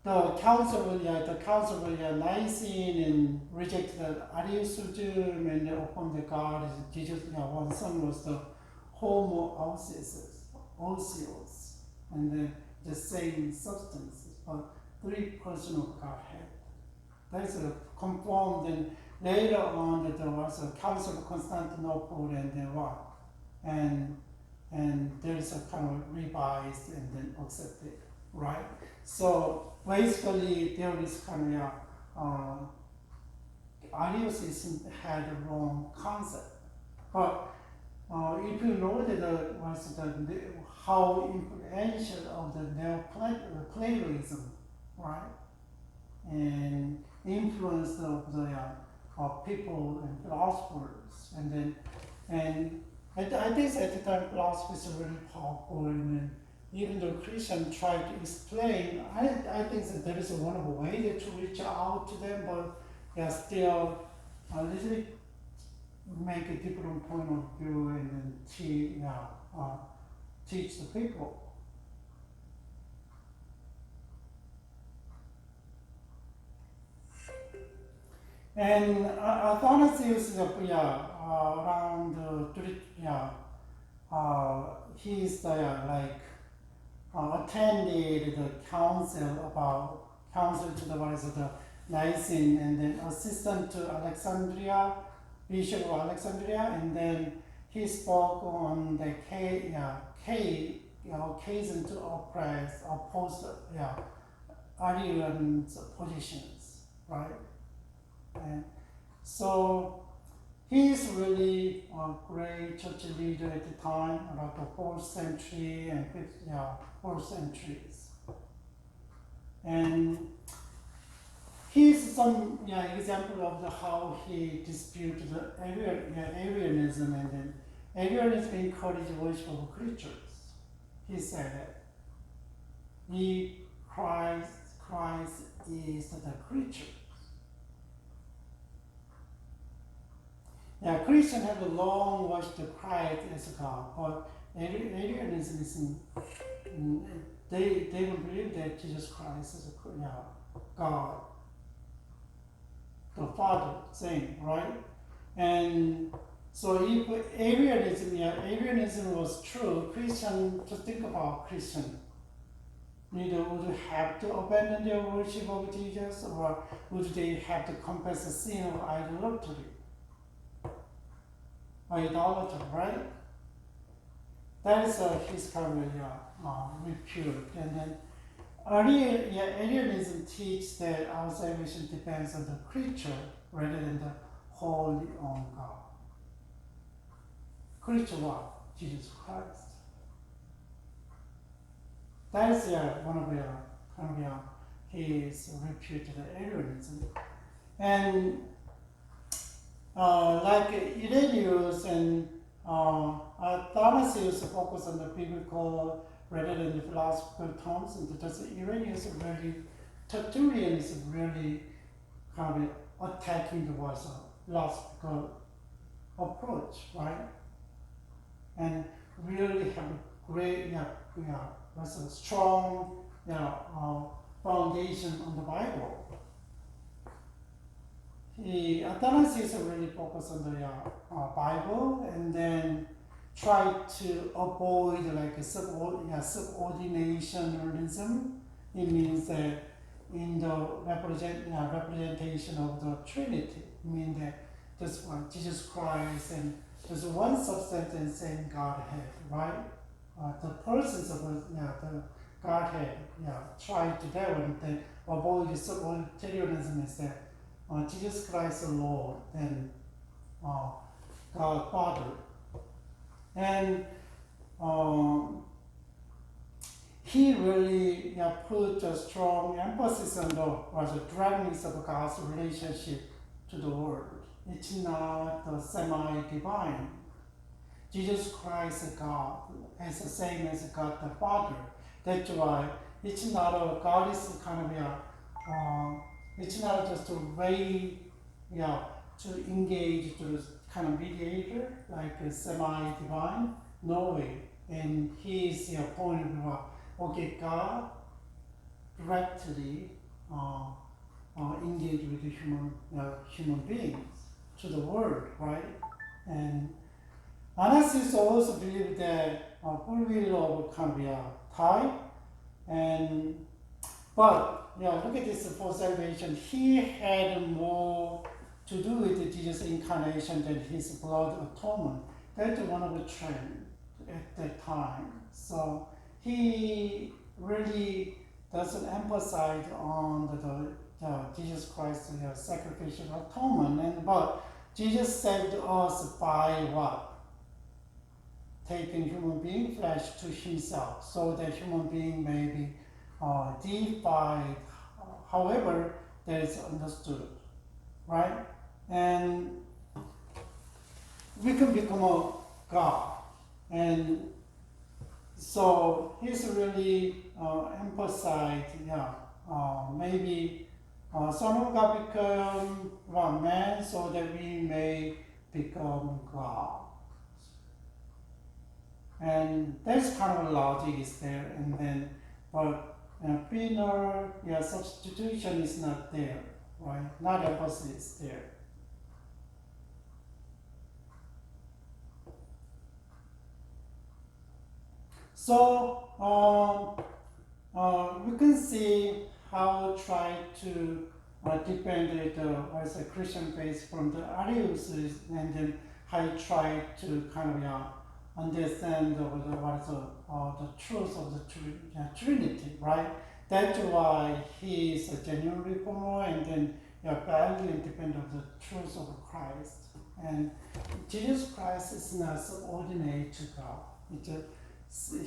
the council of Nicene and rejected Arianism, and upon the God is Jesus. One son was the homoousios, and then the same substance, but three persons of Godhead. That's confirmed, and later on that there was a Council of Constantinople, and then what, and there is a kind of revised and then accepted, right? So basically there is kind of Arianism had a wrong concept, but if you know that how influential of the Neoplatonism, right, and influence of the people and philosophers, and I think at the time philosophy were really powerful, and even though Christians try to explain, I think that there is one of a way to reach out to them, but still a little bit make a different point of view and then teach the people. And Athanasius, around he's attended the council to the rise of the Nicene, and then assistant to Alexandria, Bishop of Alexandria, and then he spoke on the occasion to oppose Arian's positions, right? And so he's really a great church leader at the time, about the 4th century and 4th centuries. And he's some example of how he disputed the Arianism, and then Arianism encouraged worship of creatures. He said that Christ is the creature. Christians have a long worshipped Christ as God, but Arianism is they don't believe that Jesus Christ is God, the Father, same, right? And so if Arianism was true, Christian, to think about Christian, neither would have to abandon their worship of Jesus, or would they have to confess the sin of idolatry? Idolatry, right? That is his kind of repute. And then Arianism teaches that our salvation depends on the creature rather than the wholly on God. Creature what? Jesus Christ. That is one of his reputed Arianism. And like Irenaeus and Athanasius focus on the biblical rather than the philosophical terms, and because Irenaeus really, Tertullian is really kind of attacking the philosophical approach, right? And really have a great, was a strong, foundation on the Bible. Athanasius really focused on the Bible and then tried to avoid like a subordinationalism. It means that in the representation of the Trinity, it means that just one Jesus Christ and there's one substance and same Godhead, right? The persons of the Godhead, try to develop and avoid the subordinationalism is that Jesus Christ the Lord and God Father. And he really put a strong emphasis on the directness of God's relationship to the world. It's not the semi-divine. Jesus Christ is God is the same as God the Father. That's why it's not God is kind of it's not just a way to engage to this kind of mediator like a semi-divine. No way. And his point of okay, God directly engage with the human beings to the world, right? And Anasius also believed that free will can be a type, but look at this for salvation. He had more to do with Jesus' incarnation than his blood atonement. That's one of the trends at that time. So he really doesn't emphasize on the Jesus Christ's sacrificial atonement, but Jesus saved us by what? Taking human being flesh to himself, so that human being may be deified, however that is understood, right? And we can become a God. And so he's really emphasized, maybe Son of God become one man so that we may become God. And that's kind of logic is there, and then, but penal substitution is not there, right? Not emphasis there. So we can see how try to defend the Christian faith from the Arius, and then how try to kind of understand the truth of the Trinity, right? That's why he is a genuine reformer, and then value and depend on the truth of Christ. And Jesus Christ is not subordinate to God.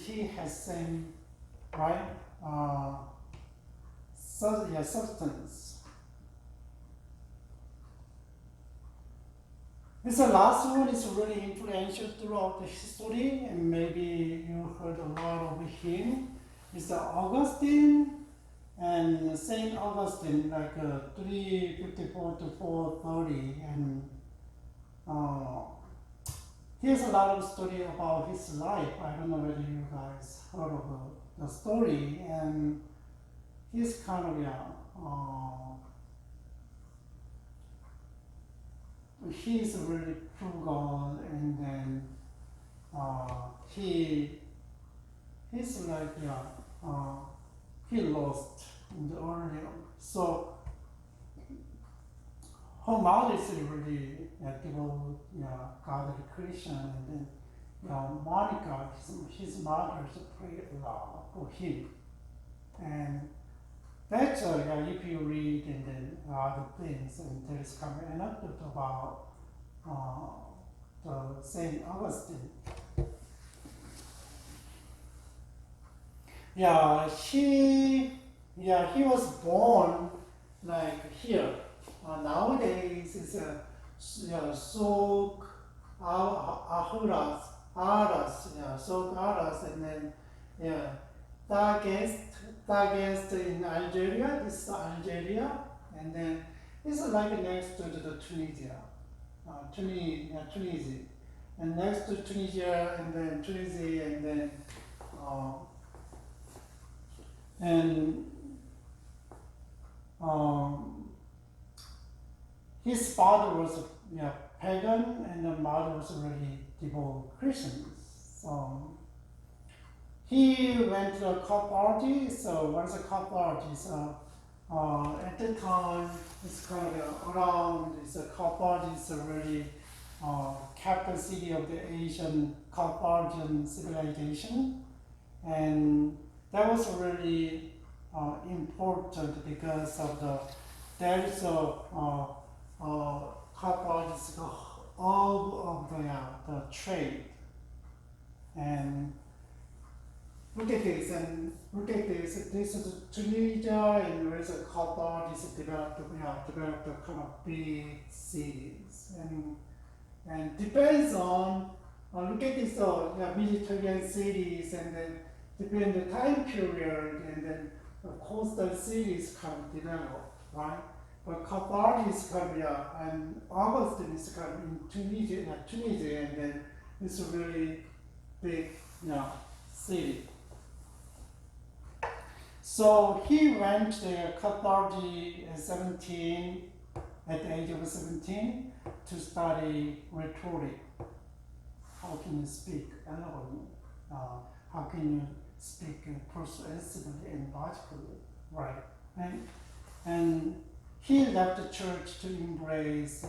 He has same, right? Substance. This last one is really influential throughout the history, and maybe you heard a lot of him. It's Augustine and Saint Augustine, like 354 to 430, and he has a lot of story about his life. I don't know whether you guys heard of the story, and he's kind of he's really frugal, and then he's like he lost in the early on. So her mother is really devout Catholic Christian, and then Monica, his mother, is pray a lot for him. And better, yeah, if you read and then other things, and there is kind of anecdote about the Saint Augustine. He was born like here. Nowadays it's Sok Sok Aras, and then Dagest in Algeria. This is Algeria, and then it's like next to the Tunisia, Tunisia, and next to Tunisia, and then Tunisia, and then his father was pagan, and the mother was really devout Christians. So he went to a cult party. So what is a cult party? So at the time, it's kind of around. It's a cult party. It's a really capital city of the Asian Carthaginian civilization, and that was really important because of there is a Carthage all of the trade. And look at this, this is Tunisia, and there is a Carthage developed kind of big cities, and depends on look at this Mediterranean cities, and then depending the time period, and then the coastal cities kind of develop, right? But Carthage is kind of and Augustine is kind of in Tunisia, and then it's a really big city. So he went to Carthage at the age of 17 to study rhetoric. How can you speak eloquently? How can you speak persuasively and logically, right? And he left the church to embrace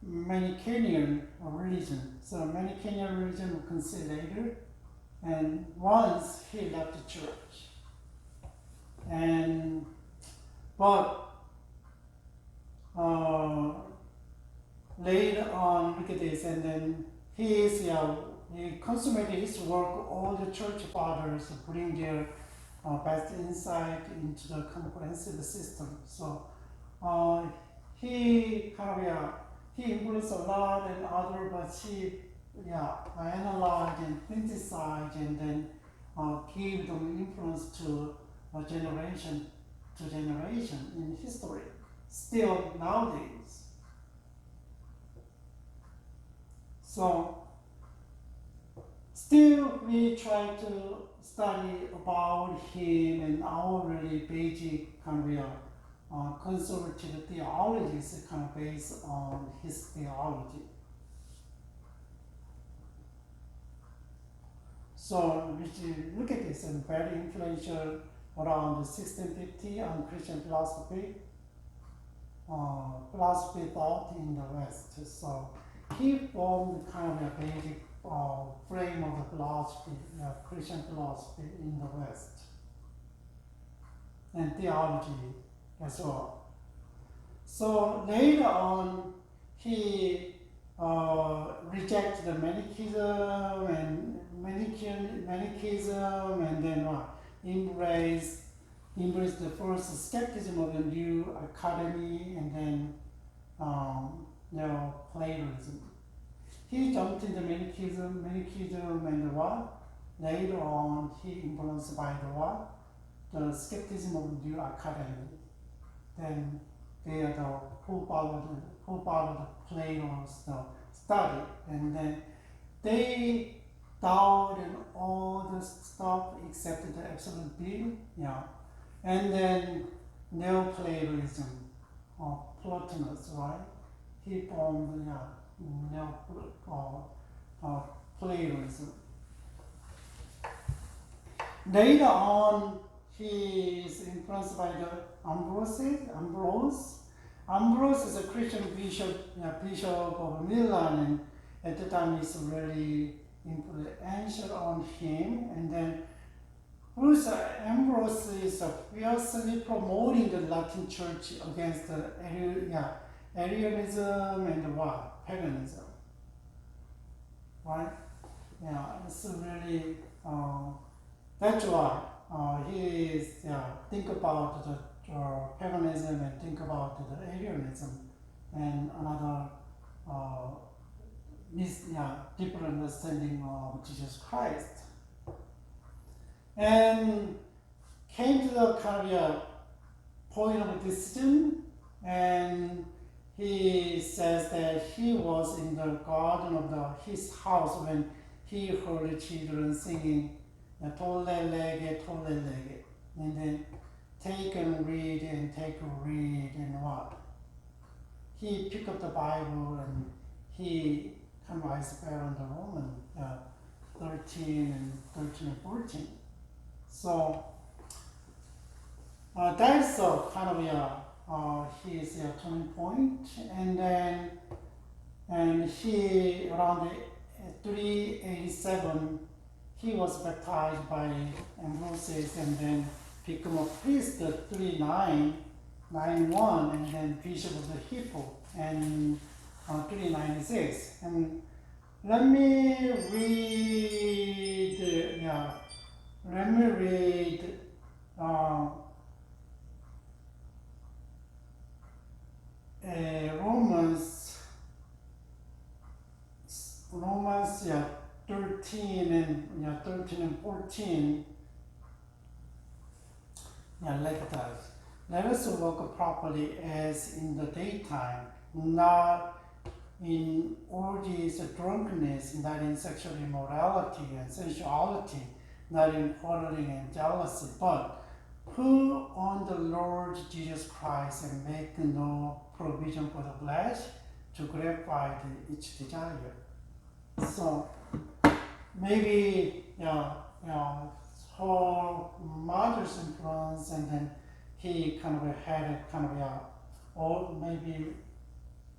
Manichaean religion. So Manichaean religion we'll consider later. And once he left the church, but later on, look at this, and then he consummated his work. All the church fathers bring their best insight into the comprehensive system. So he kind of he influenced a lot and other, but he analyzed and synthesized, and then gave them influence to generation in history. Still nowadays. So still we try to study about him and our really basic kind of conservative theology is kind of based on his theology. So look at this, and very influential around 1650 on Christian philosophy thought in the West. So he formed kind of a basic frame of the philosophy, Christian philosophy in the West, and theology as well. So later on, he rejected the Manichaeism, and then embraced the first skepticism of the new academy, and then Platonism. He jumped into Manichaeism, and later on he influenced by the skepticism of the new academy. Then they are who followed Plato's study, and then they doubted all the stuff except the absolute being, and then Neoplatonism, Plotinus, right? He formed Platonism. Later on, he is influenced by the Ambrose. Ambrose is a Christian bishop of Milan, and at the time he's really influential on him. And then Bruce Ambrose is fiercely promoting the Latin Church against the Arianism and what? Paganism. Right? Yeah, it's really, that's why he is, think about the paganism and think about the Arianism and another deeper understanding of Jesus Christ. And came to the kind of point of decision, and he says that he was in the garden of his house when he heard children singing Tolle lege, and then take and read and what? He picked up the Bible and he kind of expounded on the Roman 13 and 14. So that's kind of his turning point, and he around 387 he was baptized by Ambrosius and then became a priest at 391 and then bishop of the Hippo and 396. And let me read Romans 13 and 14. Like that. Let us walk properly as in the daytime, not in orgies, drunkenness, not in sexual immorality and sensuality, not in quarreling and jealousy, but put on the Lord Jesus Christ and make no provision for the flesh to gratify each desire. So maybe her mother's influence, and then he kind of had or maybe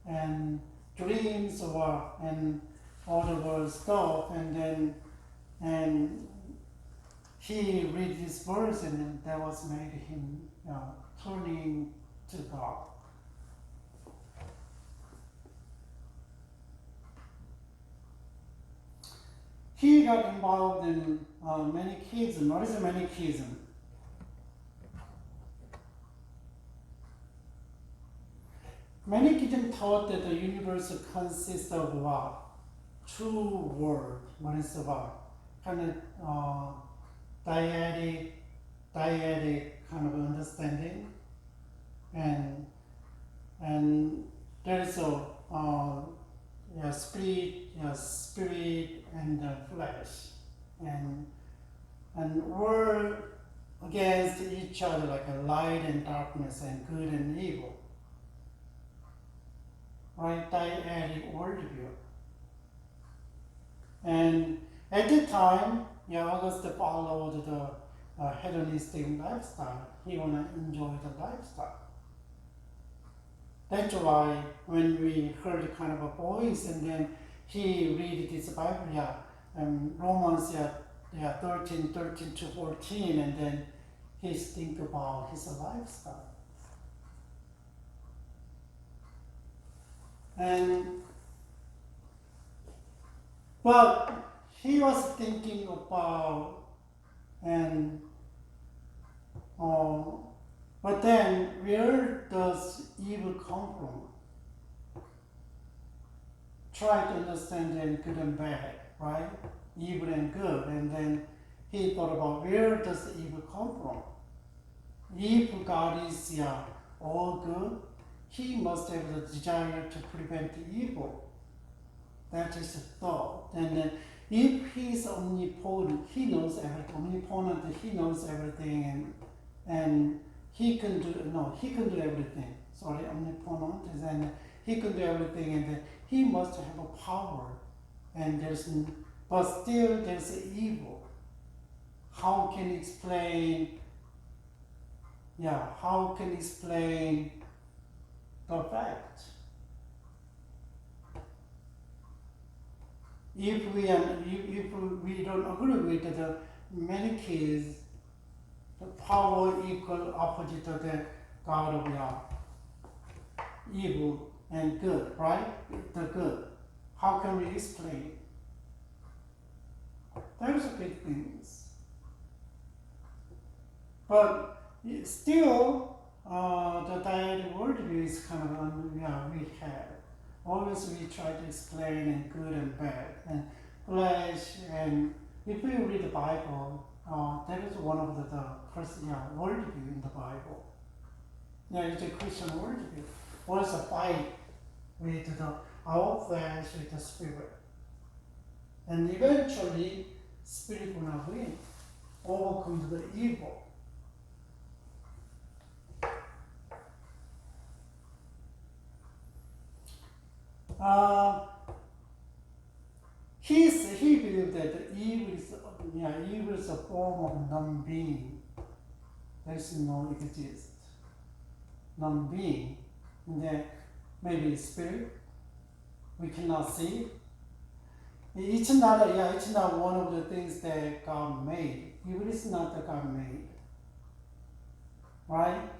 and dreams and all the stuff, and he read this verse, and then that was made him turning to God. He got involved in Manichaeism. What is Manichaeism? Manichaeism taught that the universe consists of what? Two worlds. One is about kind of dyadic kind of understanding, and there's a spirit and flesh, and we're against each other like a light and darkness and good and evil. Right, dyadic worldview. And at the time, August followed the hedonistic lifestyle. He wanna enjoy the lifestyle. That's why when we heard kind of a voice, and then he read this Bible, Romans 13 to 14, and then he think about his lifestyle. But he was thinking about, but then where does evil come from? Try to understand the good and bad, right? Evil and good, and then he thought about where does the evil come from? If God is all good, he must have the desire to prevent evil. That is the thought. And then if he is omnipotent, he knows everything. Omnipotent, he knows everything, and he can do everything. Sorry, omnipotent is, and he can do everything, and then he must have a power. And but still there's evil. How can explain? How can explain the fact? If we don't agree with the Manichaeism, the power equal opposite to the God of evil and good, right? The good. How can we explain it? Those are big things. But still, the dyadic worldview is kind of, we have. Always we try to explain in good and bad, and flesh, and if we read the Bible, that is one of the first worldview in the Bible. It's a Christian worldview. What's a fight with our flesh with the spirit? And eventually, spirit will not win, overcome the evil. He believed that evil is a form of non-being. There is no exist. Non-being, and then maybe spirit. We cannot see. It's not one of the things that God made. Evil is not that God made, right?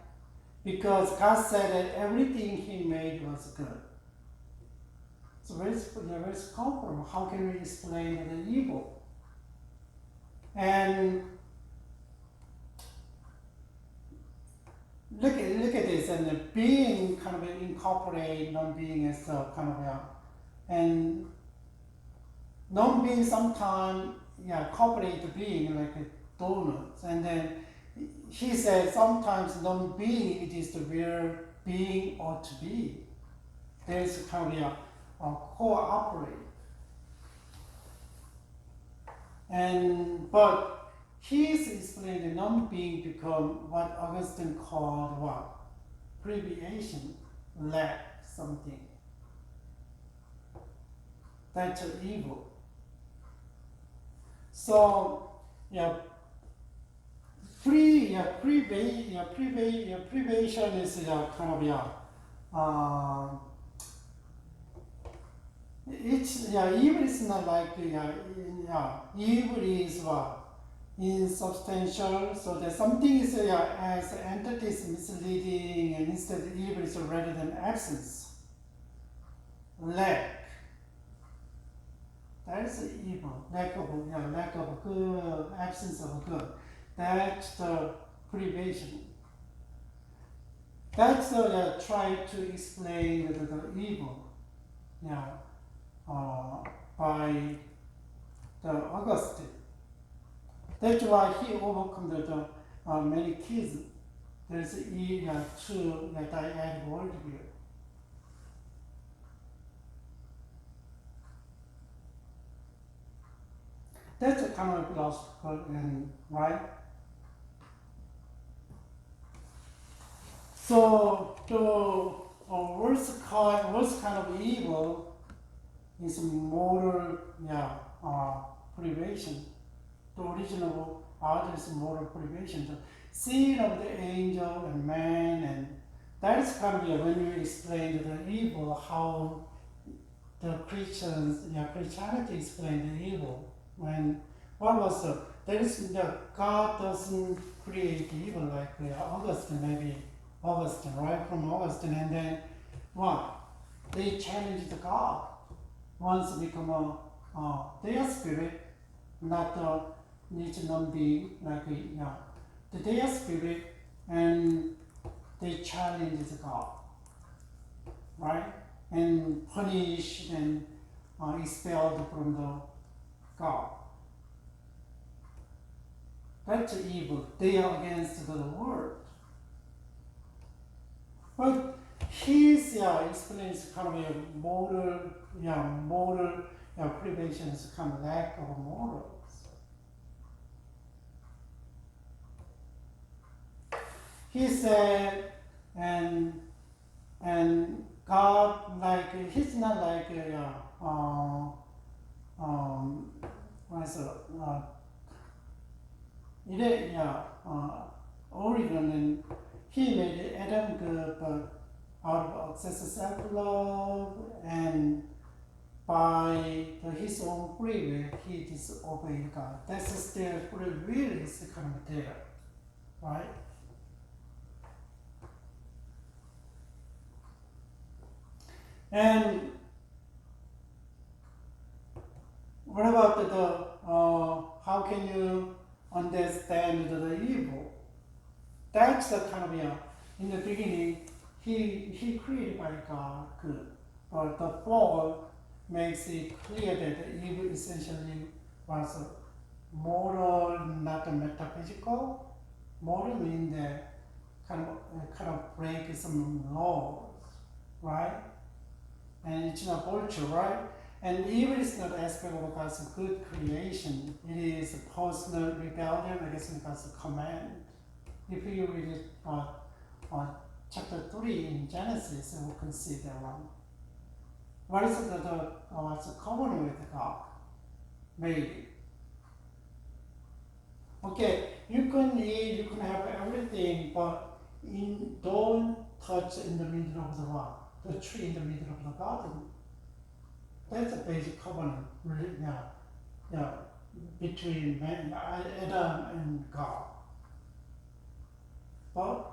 Because God said that everything He made was good. So very comfortable. How can we explain the evil? And look at this, and the being kind of incorporate non-being as a kind of and non-being sometimes incorporate the being like a donuts, and then he said sometimes non-being it is the real being ought to be. There is kind of cooperate. But he's explained the non-being become what Augustine called what? Privation, lack something. That's evil. So privation is kind of it's evil is not like evil is what insubstantial, so that something is as entity is misleading, and instead evil is rather than absence, lack. That is evil, lack of good, absence of good. That's the privation. That's try to explain the evil. By the Augustine. That's why he overcome the many kids. There's two dyadic worldview. That's a kind of philosophical, right? So the worst kind of evil is moral privation. The original art is moral privation. The sin of the angel and man, and that is kind of when you explain the evil, how the Christianity explained the evil. When what was there is God doesn't create evil like Augustine, right, from Augustine, and then what? They challenged God. Once become their spirit, not the non-being, like the their spirit, and they challenged God, right? And punished and expelled from the God. That's evil. They are against the world. But his explanation kind of moral privation is kind of lack of morals. He said, and God, like, he's not like Oregon, and he made Adam good, but out of excessive self-love and by his own free will, he disobeyed God. That's still free will is kind of there. right? And what about how can you understand the evil? That's the kind of, in the beginning, he created by God good. But the fall makes it clear that the evil essentially was moral, not metaphysical. Moral means that kind of break some laws, right? And it's not virtue, right? And evil is not aspect of God's good creation. It is a personal rebellion against God's command. If you read chapter 3 in Genesis, you can see that one. What is what's the covenant with God? Maybe. Okay, you can eat, you can have everything, but don't touch in the middle of the tree in the middle of the garden. That's a basic covenant, between man, Adam and God. But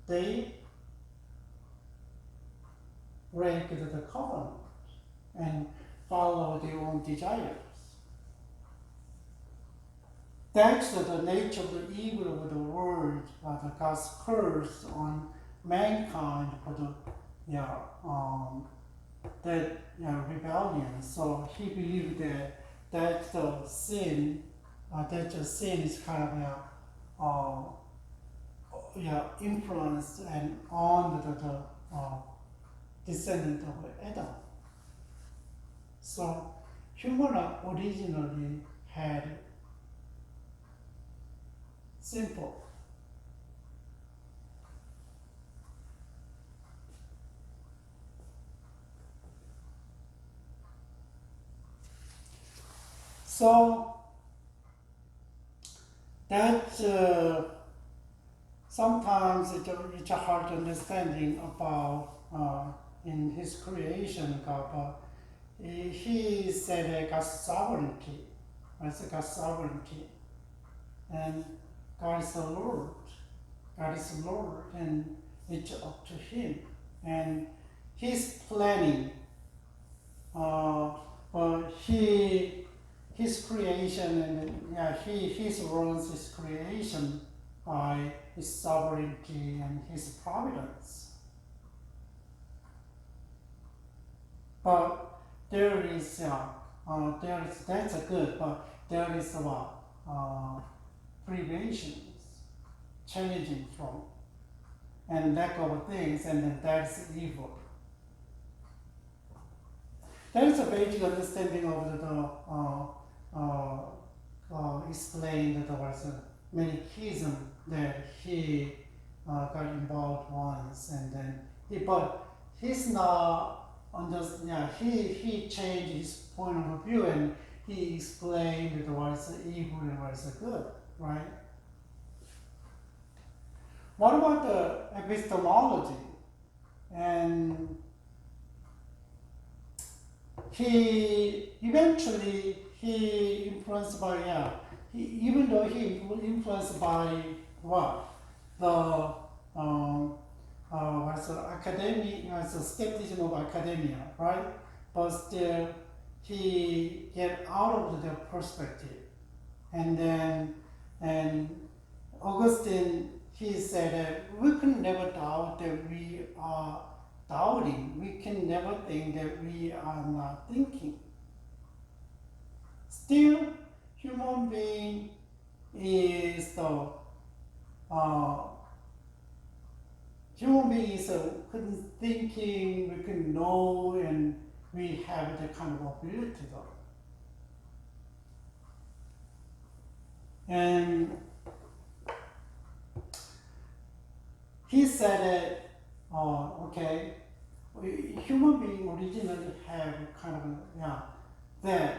they break the covenant and follow their own desires. That's the nature of the evil of the world, God's curse on mankind for that rebellion. So he believed that the sin, is kind of influence and on the descendant of Adam. So human originally had simple. So that sometimes it's a hard understanding about in his creation, God. He said God's sovereignty. I said God's sovereignty, and God is the Lord. God is the Lord, and it's up to Him. And He's planning. His creation, and He runs His creation by His sovereignty and His providence. But that's a good, but there is privations, changing from, and lack of things, and then that's evil. That is a basic understanding of explained that there was Manichaeism that he got involved once, and then but he's not he changed his point of view, and he explained that what's evil and what's good, right? What about the epistemology? And he eventually influenced by even though he was influenced by what the was the skepticism of academia, right? But still he get out of the perspective, and Augustine, he said that we can never doubt that we are doubting. We can never think that we are not thinking. Still, human being is thinking, we can know, and we have that kind of ability though. And he said that, human beings originally have kind of that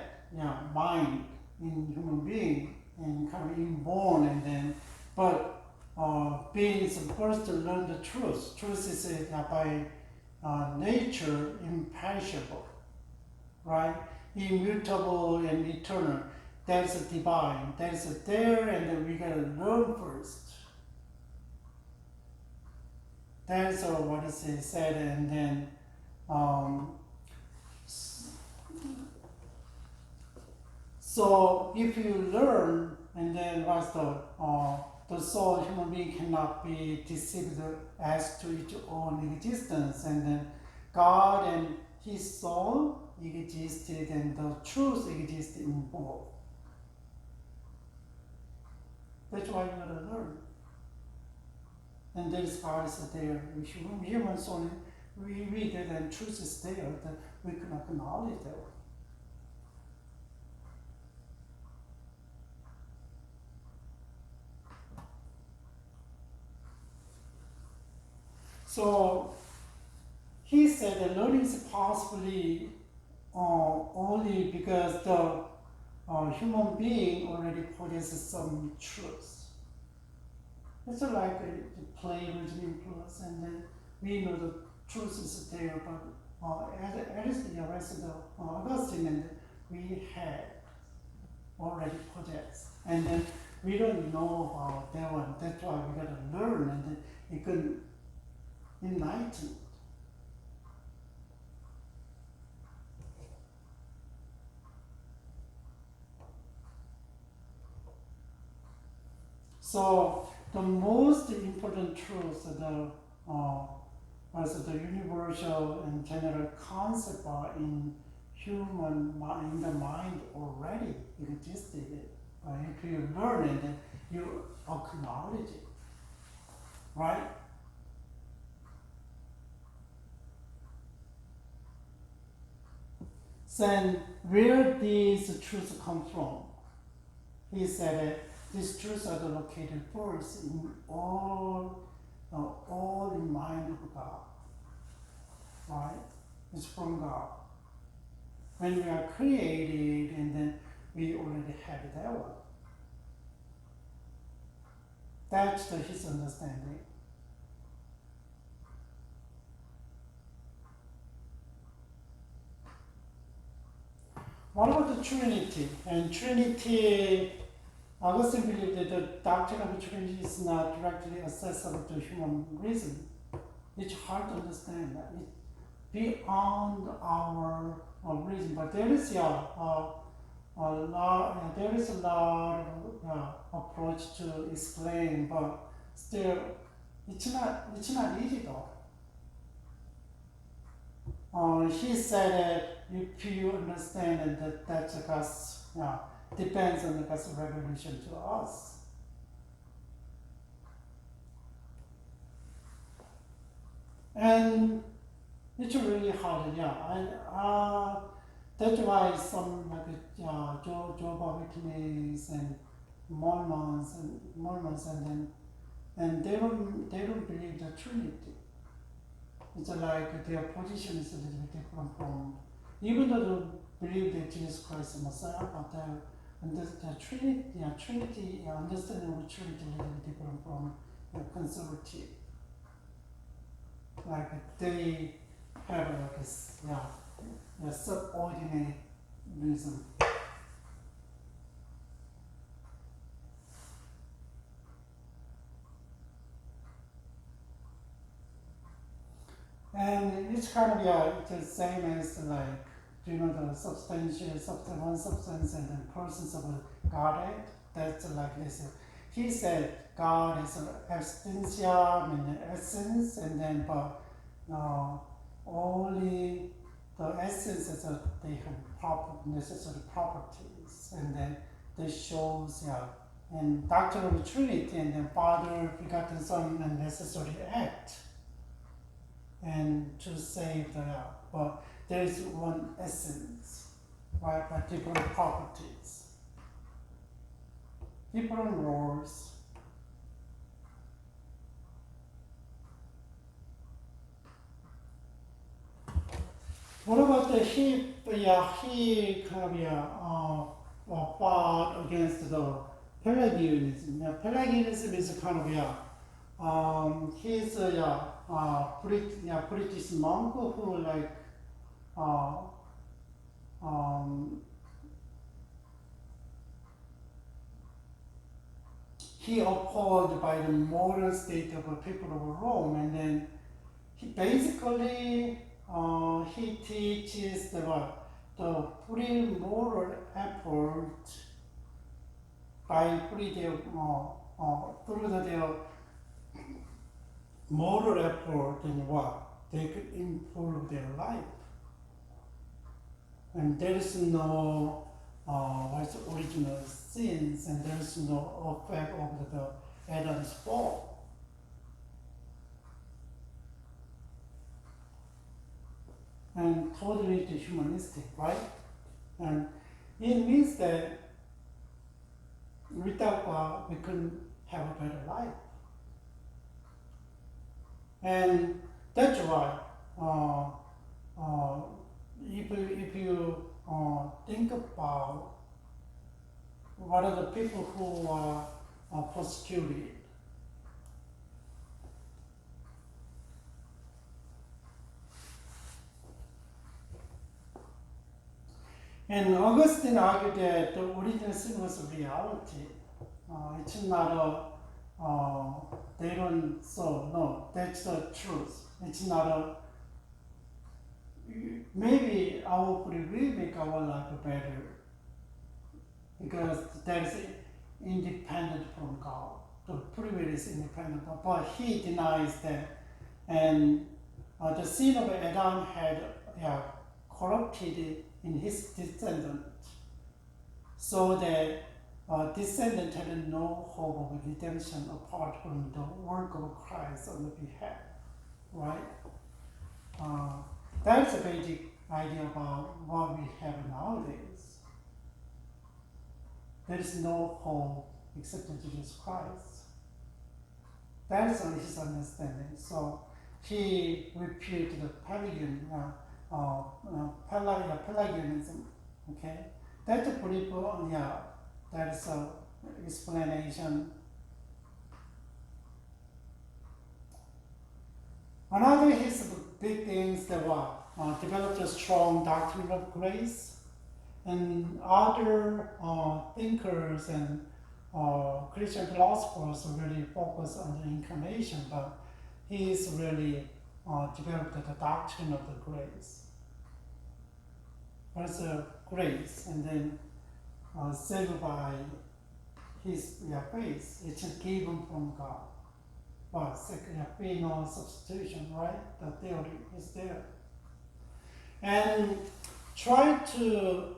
mind in human being, and kind of inborn, and then being supposed to learn the truth. Truth is by nature imperishable, right? Immutable and eternal. That's a divine. That's a there, and then we gotta learn first. That's what it said, and then so if you learn, and then what's the soul, human being cannot be deceived as to its own existence, and then God and His soul existed, and the truth existed in both. That's why you gotta learn. And there is God is there. Human soul, we read it, and truth is there, that we can acknowledge that. So he said that learning is possibly only because the human being already possesses some truth. It's like a play with influence, and then we know the truth is there, but as the rest of the Augustine, and we had already possessed, and then we don't know about that one. That's why we gotta learn, and then it can enlighten. So the most important truth, also the universal and general concept are in human mind, in the mind already existed. If you learn it, you acknowledge it, right? Then where these truths come from? He said these truths are located first in all in mind of God, right? It's from God. When we are created, and then we already have that one. That's his understanding. What about the Trinity? And Trinity, Augustine believed that the doctrine of the Trinity is not directly accessible to human reason. It's hard to understand that. It's beyond our reason. But there is a lot of approach to explain, but still, it's not easy though. He said that if you understand that's God's, depends on God's revelation to us. And it's really hard, that's why some Jehovah's Witnesses and Mormons, and they don't believe the Trinity. It's like their position is a little bit different from, even though they believe that Jesus Christ is Messiah, but the Trinity, understanding of Trinity is a little bit different from the conservative. Like they have a subordinate reason. And it's kind of the same as the substantial substance, one substance, and then persons of a Godhead. That's like this. He said God is an existential and essence, and then but only the essence is they have necessary properties, and then this shows and doctrine of the Trinity, and then Father, begotten Son, and necessary act. And to save but there is one essence, right? But different properties, different roles. What about the he kind of fought against the Pelagianism. Pelagianism is kind of he's British monk who he upheld by the moral state of the people of Rome, and then he basically he teaches the free moral effort by free their through their moral effort and what they could improve their life, and there is no what's the original sins, and there is no effect of the Adam's fall. And totally humanistic, right? And it means that without God, we couldn't have a better life. And that's why, if you think about what are the people who are persecuted, and Augustine argued that the original sin was a reality. It's not they don't, so no, that's the truth. It's not maybe our free will make our life better because that is independent from God. The free will is independent, but he denies that. And the sin of Adam had corrupted in his descendant, so that descendant had no hope of redemption apart from the work of Christ on the behalf, right? That's a basic idea about what we have nowadays. There is no hope except in Jesus Christ. That's his understanding. So he refuted the Pelagianism. Okay, that's a brief, that's an explanation. Another his big things that were developed a strong doctrine of grace, and other thinkers and Christian philosophers really focus on the incarnation, but he's really developed the doctrine of the grace. What's grace? And then saved by his grace. It's given from God. But be no substitution, right? The theory is there. And try to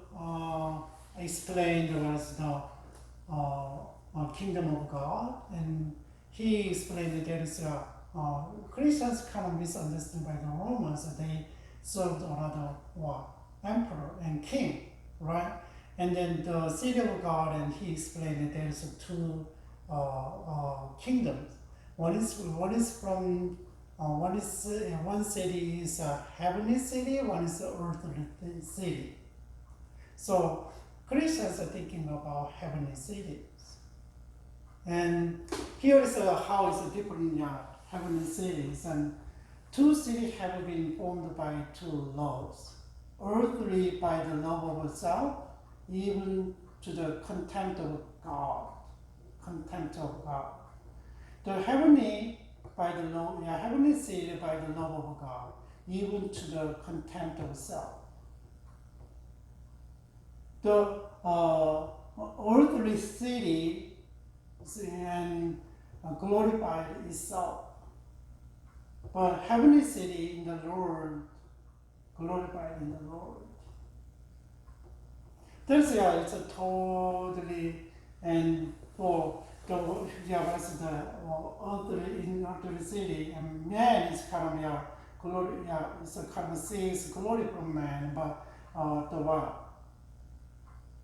explain the rest of the kingdom of God, and he explained that there is Christians kind of misunderstood by the Romans that they served another emperor and king, right? And then the city of God, and he explained that there is two kingdoms. One city is a heavenly city, one is an earthly city. So Christians are thinking about heavenly cities. And here is how it's different in heavenly cities. And two cities have been formed by two laws. Earthly by the love of self, even to the contempt of God. Contempt of God. The heavenly by the love, heavenly city by the love of God, even to the contempt of self. The earthly city and glorified itself, but heavenly city in the Lord, glorified in the Lord. That's it's a totally, and for the earthly city, and man is kind of glory, it's a kind of sees glory from man, but the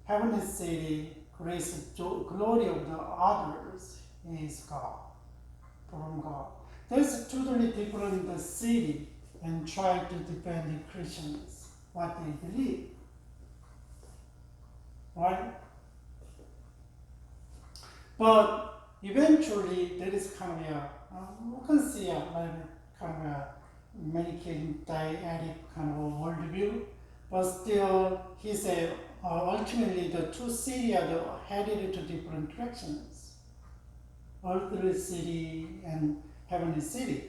heavenly city, grace, glory of the others is God, from God. There's totally different the city, and try to defend the Christians, what they believe. Right? But eventually, there is kind of we can see kind of a Manichaean dyadic kind of a worldview, but still, he said ultimately the two cities are headed to different directions. earthly city and heavenly city.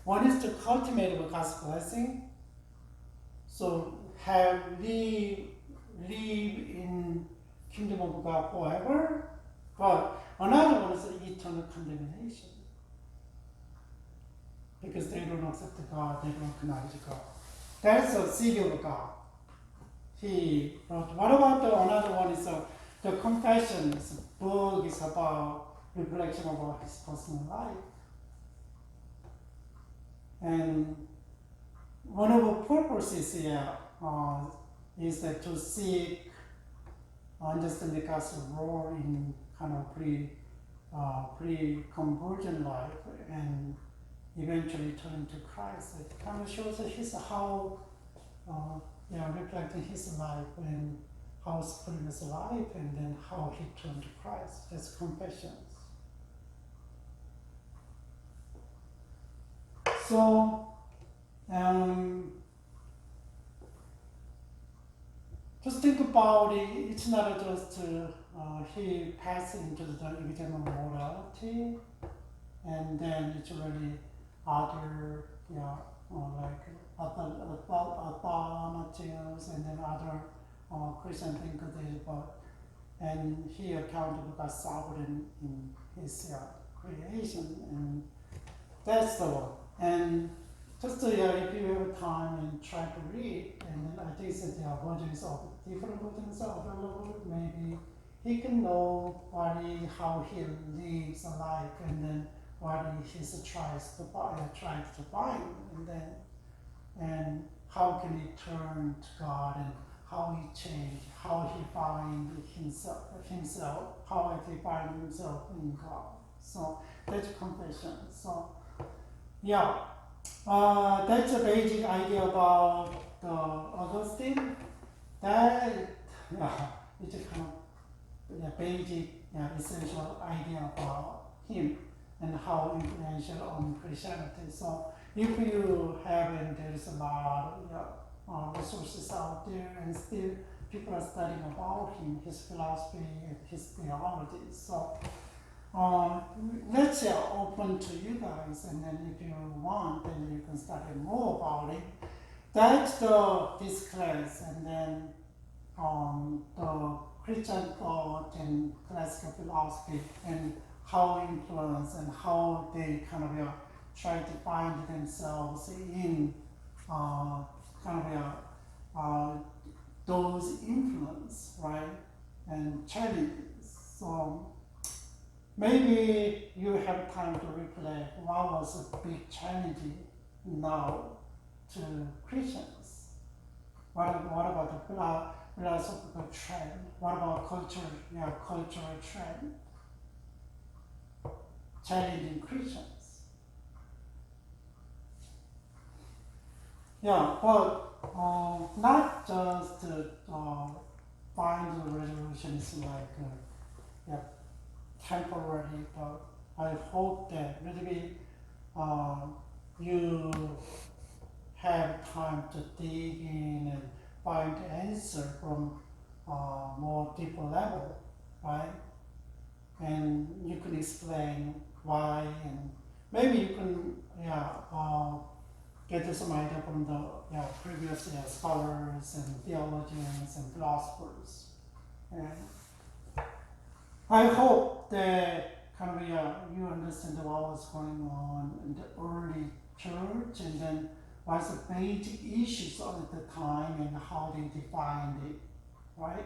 One is to cultivate God's blessing, so live in kingdom of God forever. But another one is eternal condemnation, because they don't accept God, they don't acknowledge God. That's the city of God. He wrote. What about another one is the confession. This book is about reflection about his personal life. And one of the purposes here is that to seek understand God's role in kind of pre-conversion life and eventually turn to Christ. It kind of shows his how reflecting his life and how his previous life and then how he turned to Christ. That's confessions. So just think about it. It's not just he passed into the exam of morality, and then it's really other like alternatives and then other Christian thinkers, and he accounted God's sovereign in his creation, and that's the one. And just if you have time and try to read, and then I think that there are versions of different versions are available. Maybe he can know how he lives a life, and then what he tries to find, and how can he turn to God, and how he changed, how he find himself, how he find himself in God. So that's confession. So that's a basic idea about Augustine. That it's a kind of basic, essential idea about him and how influential on Christianity. So if you haven't, there's a lot of resources out there, and still people are studying about him, his philosophy, and his theology. So let's open to you guys, and then if you want, then you can study more about it. That's this class, and then the Christian thought and classical philosophy, and how influence and how they kind of try to find themselves in those influence, right, and challenges. So maybe you have time to reflect what was a big challenge now to Christians. What about the philosophical trend? What about cultural trend challenging Christians? But not just find the resolutions like temporary, but I hope that maybe you have time to dig in and find the answer from more deeper level, right? And you can explain why, and maybe you can get some idea from the previous scholars and theologians and philosophers. And I hope that you understand what was going on in the early church, and then what's the basic issues at the time and how they defined it, right?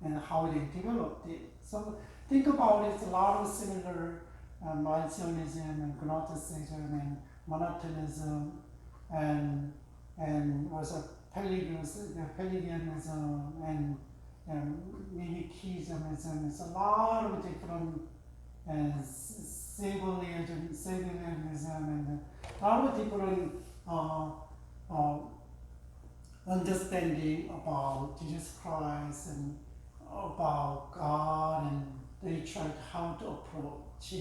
And how they developed it. So think about it, a lot of similar Marcionism and Gnosticism and Monarchianism and also Pelagianism and Manichaeism. It's a lot of different Sabellianism and a lot of different understanding about Jesus Christ and about God, and they tried how to approach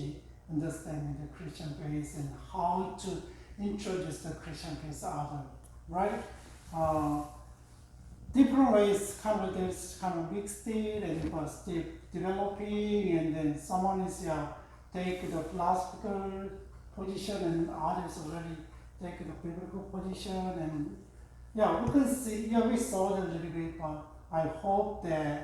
understanding the Christian faith and how to introduce the Christian faith to others, right? Different ways, there's mixed it and it was still developing, and then someone is take the philosophical position, and others already take the biblical position, and yeah, we can see, yeah, we saw it a little bit, but I hope that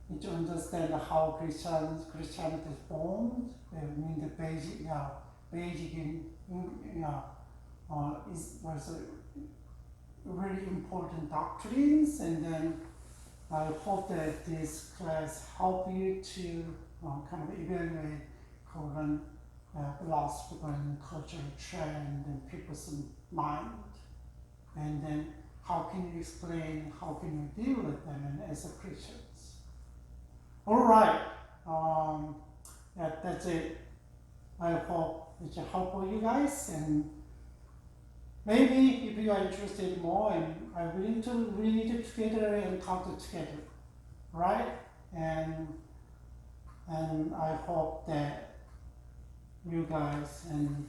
you understand how Christianity is formed. I mean the basic, was a really important doctrines, and then I hope that this class help you to kind of evaluate current philosophical and cultural trend and people's mind, and then how can you explain, how can you deal with them and as a Christians. All right, that's it. I hope it's helpful you guys, and maybe if you are interested more and are willing to read it together and talk together, right? And I hope that you guys and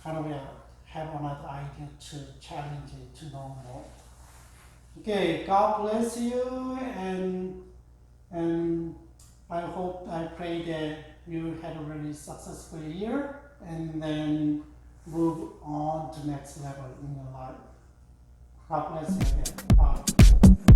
kind of have another idea to challenge it to know more. Okay, God bless you, and I pray that you had a really successful year and then move on to next level in your life. God bless you again. Bye.